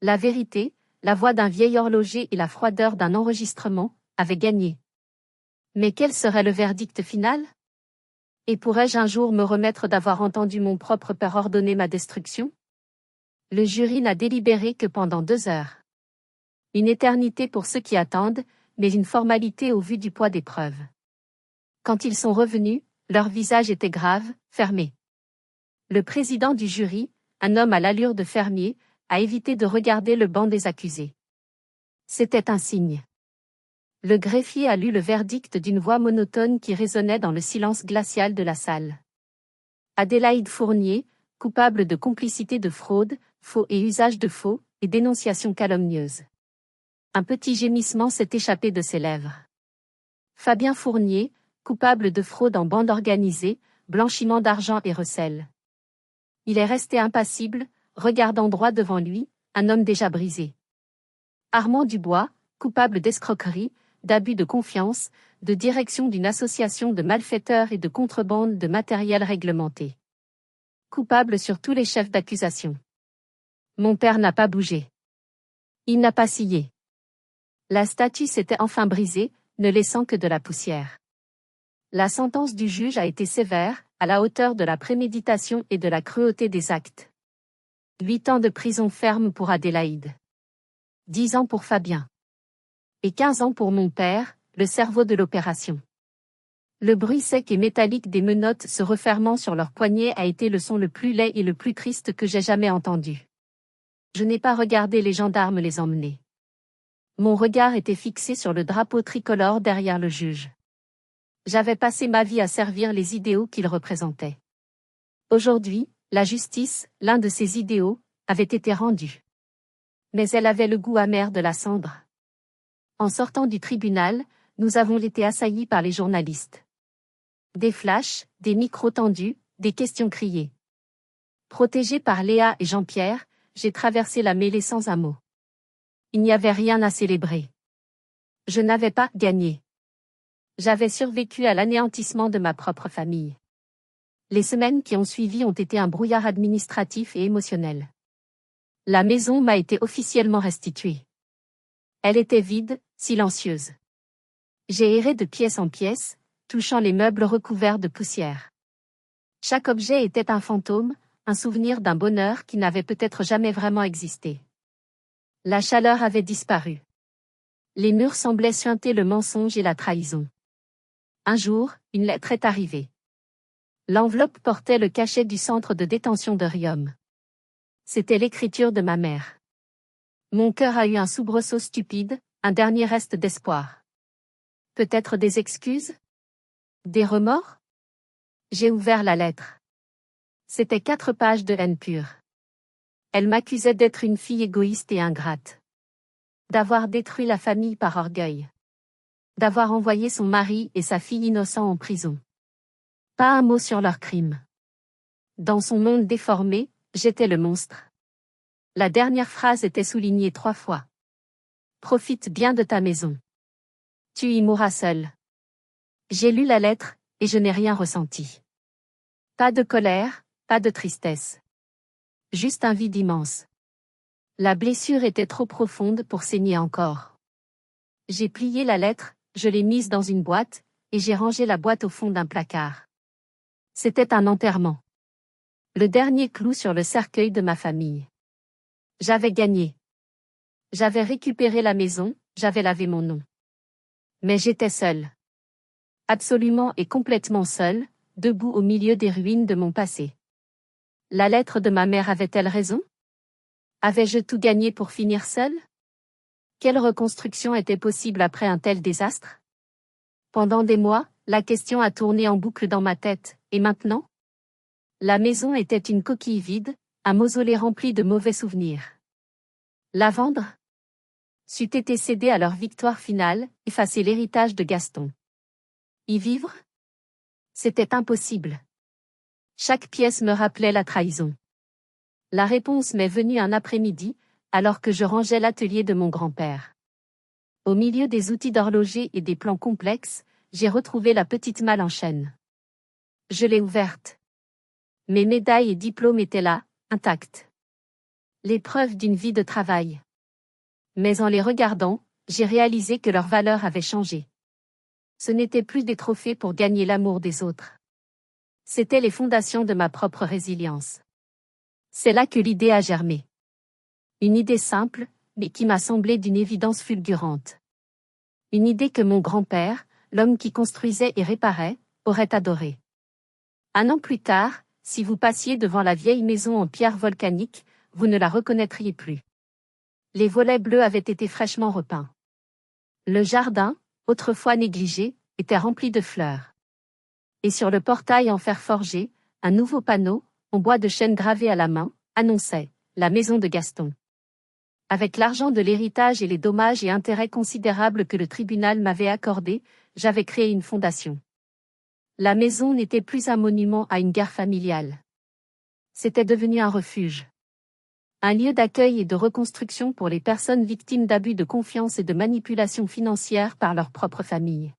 La vérité, la voix d'un vieil horloger et la froideur d'un enregistrement, avaient gagné. Mais quel serait le verdict final? Et pourrais-je un jour me remettre d'avoir entendu mon propre père ordonner ma destruction? Le jury n'a délibéré que pendant 2 heures. Une éternité pour ceux qui attendent, mais une formalité au vu du poids des preuves. Quand ils sont revenus, leur visage était grave, fermé. Le président du jury, un homme à l'allure de fermier, a évité de regarder le banc des accusés. C'était un signe. Le greffier a lu le verdict d'une voix monotone qui résonnait dans le silence glacial de la salle. Adélaïde Fournier, coupable de complicité de fraude, faux et usage de faux, et dénonciation calomnieuse. Un petit gémissement s'est échappé de ses lèvres. Fabien Fournier, coupable de fraude en bande organisée, blanchiment d'argent et recel. Il est resté impassible, regardant droit devant lui, un homme déjà brisé. Armand Dubois, coupable d'escroquerie, d'abus de confiance, de direction d'une association de malfaiteurs et de contrebande de matériel réglementé. Coupable sur tous les chefs d'accusation. Mon père n'a pas bougé. Il n'a pas scié. La statue s'était enfin brisée, ne laissant que de la poussière. La sentence du juge a été sévère, à la hauteur de la préméditation et de la cruauté des actes. 8 ans de prison ferme pour Adélaïde. 10 ans pour Fabien. Et 15 ans pour mon père, le cerveau de l'opération. Le bruit sec et métallique des menottes se refermant sur leurs poignets a été le son le plus laid et le plus triste que j'ai jamais entendu. Je n'ai pas regardé les gendarmes les emmener. Mon regard était fixé sur le drapeau tricolore derrière le juge. J'avais passé ma vie à servir les idéaux qu'il représentait. Aujourd'hui, la justice, l'un de ces idéaux, avait été rendue. Mais elle avait le goût amer de la cendre. En sortant du tribunal, nous avons été assaillis par les journalistes. Des flashs, des micros tendus, des questions criées. Protégé par Léa et Jean-Pierre, j'ai traversé la mêlée sans un mot. Il n'y avait rien à célébrer. Je n'avais pas gagné. J'avais survécu à l'anéantissement de ma propre famille. Les semaines qui ont suivi ont été un brouillard administratif et émotionnel. La maison m'a été officiellement restituée. Elle était vide, silencieuse. J'ai erré de pièce en pièce, touchant les meubles recouverts de poussière. Chaque objet était un fantôme, un souvenir d'un bonheur qui n'avait peut-être jamais vraiment existé. La chaleur avait disparu. Les murs semblaient suinter le mensonge et la trahison. Un jour, une lettre est arrivée. L'enveloppe portait le cachet du centre de détention de Riom. C'était l'écriture de ma mère. Mon cœur a eu un soubresaut stupide, un dernier reste d'espoir. Peut-être des excuses? Des remords? J'ai ouvert la lettre. C'était 4 pages de haine pure. Elle m'accusait d'être une fille égoïste et ingrate. D'avoir détruit la famille par orgueil. D'avoir envoyé son mari et sa fille innocents en prison. Pas un mot sur leur crime. Dans son monde déformé, j'étais le monstre. La dernière phrase était soulignée 3 fois. Profite bien de ta maison. Tu y mourras seul. J'ai lu la lettre, et je n'ai rien ressenti. Pas de colère, pas de tristesse. Juste un vide immense. La blessure était trop profonde pour saigner encore. J'ai plié la lettre, je l'ai mise dans une boîte, et j'ai rangé la boîte au fond d'un placard. C'était un enterrement. Le dernier clou sur le cercueil de ma famille. J'avais gagné. J'avais récupéré la maison, j'avais lavé mon nom. Mais j'étais seule. Absolument et complètement seule, debout au milieu des ruines de mon passé. La lettre de ma mère avait-elle raison? Avais-je tout gagné pour finir seule? Quelle reconstruction était possible après un tel désastre? Pendant des mois, la question a tourné en boucle dans ma tête, et maintenant? La maison était une coquille vide, un mausolée rempli de mauvais souvenirs. La vendre? C'eût été céder à leur victoire finale, effacer l'héritage de Gaston. Y vivre? C'était impossible. Chaque pièce me rappelait la trahison. La réponse m'est venue un après-midi, alors que je rangeais l'atelier de mon grand-père. Au milieu des outils d'horloger et des plans complexes, j'ai retrouvé la petite malle en chêne. Je l'ai ouverte. Mes médailles et diplômes étaient là, intacts. Les preuves d'une vie de travail. Mais en les regardant, j'ai réalisé que leur valeur avait changé. Ce n'étaient plus des trophées pour gagner l'amour des autres. C'étaient les fondations de ma propre résilience. C'est là que l'idée a germé. Une idée simple, mais qui m'a semblé d'une évidence fulgurante. Une idée que mon grand-père, l'homme qui construisait et réparait, aurait adorée. 1 an plus tard, si vous passiez devant la vieille maison en pierre volcanique, vous ne la reconnaîtriez plus. Les volets bleus avaient été fraîchement repeints. Le jardin, autrefois négligé, était rempli de fleurs. Et sur le portail en fer forgé, un nouveau panneau, en bois de chêne gravé à la main, annonçait « La maison de Gaston ». Avec l'argent de l'héritage et les dommages et intérêts considérables que le tribunal m'avait accordés, j'avais créé une fondation. La maison n'était plus un monument à une guerre familiale. C'était devenu un refuge. Un lieu d'accueil et de reconstruction pour les personnes victimes d'abus de confiance et de manipulation financière par leur propre famille.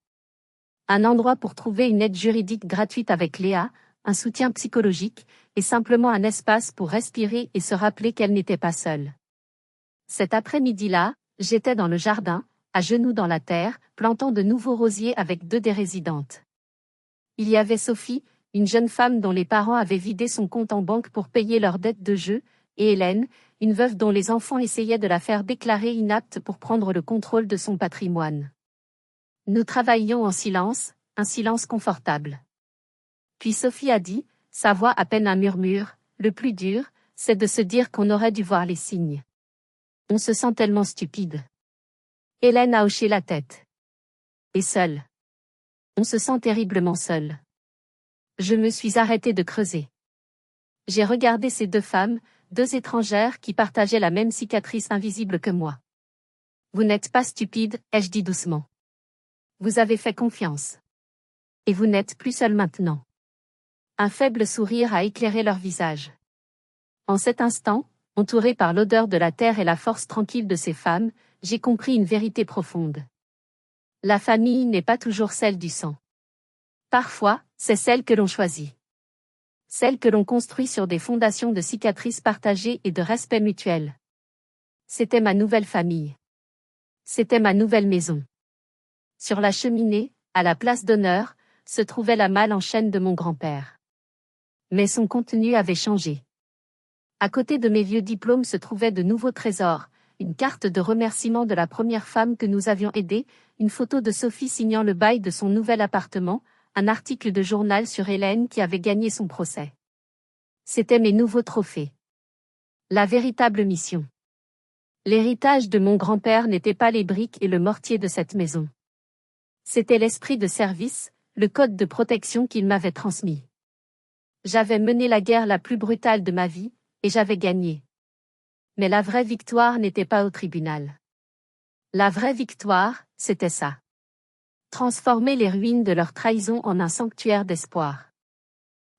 Un endroit pour trouver une aide juridique gratuite avec Léa, un soutien psychologique, et simplement un espace pour respirer et se rappeler qu'elle n'était pas seule. Cet après-midi-là, j'étais dans le jardin, à genoux dans la terre, plantant de nouveaux rosiers avec 2 des résidentes. Il y avait Sophie, une jeune femme dont les parents avaient vidé son compte en banque pour payer leurs dettes de jeu, et Hélène, une veuve dont les enfants essayaient de la faire déclarer inapte pour prendre le contrôle de son patrimoine. Nous travaillions en silence, un silence confortable. Puis Sophie a dit, sa voix à peine un murmure, « Le plus dur, c'est de se dire qu'on aurait dû voir les signes. On se sent tellement stupide. Hélène a hoché la tête. Et seule. On se sent terriblement seul. Je me suis arrêtée de creuser. J'ai regardé ces deux femmes, deux étrangères qui partageaient la même cicatrice invisible que moi. Vous n'êtes pas stupide, ai-je dit doucement. Vous avez fait confiance. Et vous n'êtes plus seul maintenant. Un faible sourire a éclairé leur visage. En cet instant, entouré par l'odeur de la terre et la force tranquille de ces femmes, j'ai compris une vérité profonde. La famille n'est pas toujours celle du sang. Parfois, c'est celle que l'on choisit. Celle que l'on construit sur des fondations de cicatrices partagées et de respect mutuel. C'était ma nouvelle famille. C'était ma nouvelle maison. Sur la cheminée, à la place d'honneur, se trouvait la malle en chêne de mon grand-père. Mais son contenu avait changé. À côté de mes vieux diplômes se trouvaient de nouveaux trésors, une carte de remerciement de la première femme que nous avions aidée, une photo de Sophie signant le bail de son nouvel appartement, un article de journal sur Hélène qui avait gagné son procès. C'étaient mes nouveaux trophées. La véritable mission. L'héritage de mon grand-père n'était pas les briques et le mortier de cette maison. C'était l'esprit de service, le code de protection qu'il m'avait transmis. J'avais mené la guerre la plus brutale de ma vie, et j'avais gagné. Mais la vraie victoire n'était pas au tribunal. La vraie victoire, c'était ça. Transformer les ruines de leur trahison en un sanctuaire d'espoir.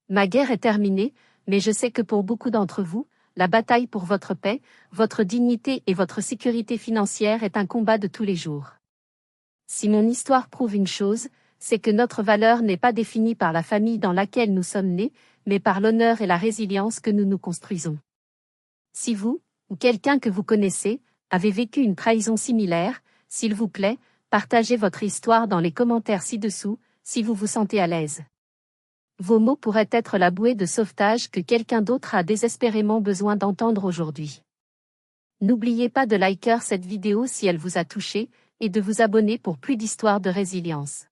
Ma guerre est terminée, mais je sais que pour beaucoup d'entre vous, la bataille pour votre paix, votre dignité et votre sécurité financière est un combat de tous les jours. Si mon histoire prouve une chose, c'est que notre valeur n'est pas définie par la famille dans laquelle nous sommes nés, mais par l'honneur et la résilience que nous nous construisons. Si vous, ou quelqu'un que vous connaissez, avez vécu une trahison similaire, s'il vous plaît, partagez votre histoire dans les commentaires ci-dessous, si vous vous sentez à l'aise. Vos mots pourraient être la bouée de sauvetage que quelqu'un d'autre a désespérément besoin d'entendre aujourd'hui. N'oubliez pas de liker cette vidéo si elle vous a touché, et de vous abonner pour plus d'histoires de résilience.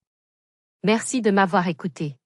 Merci de m'avoir écouté.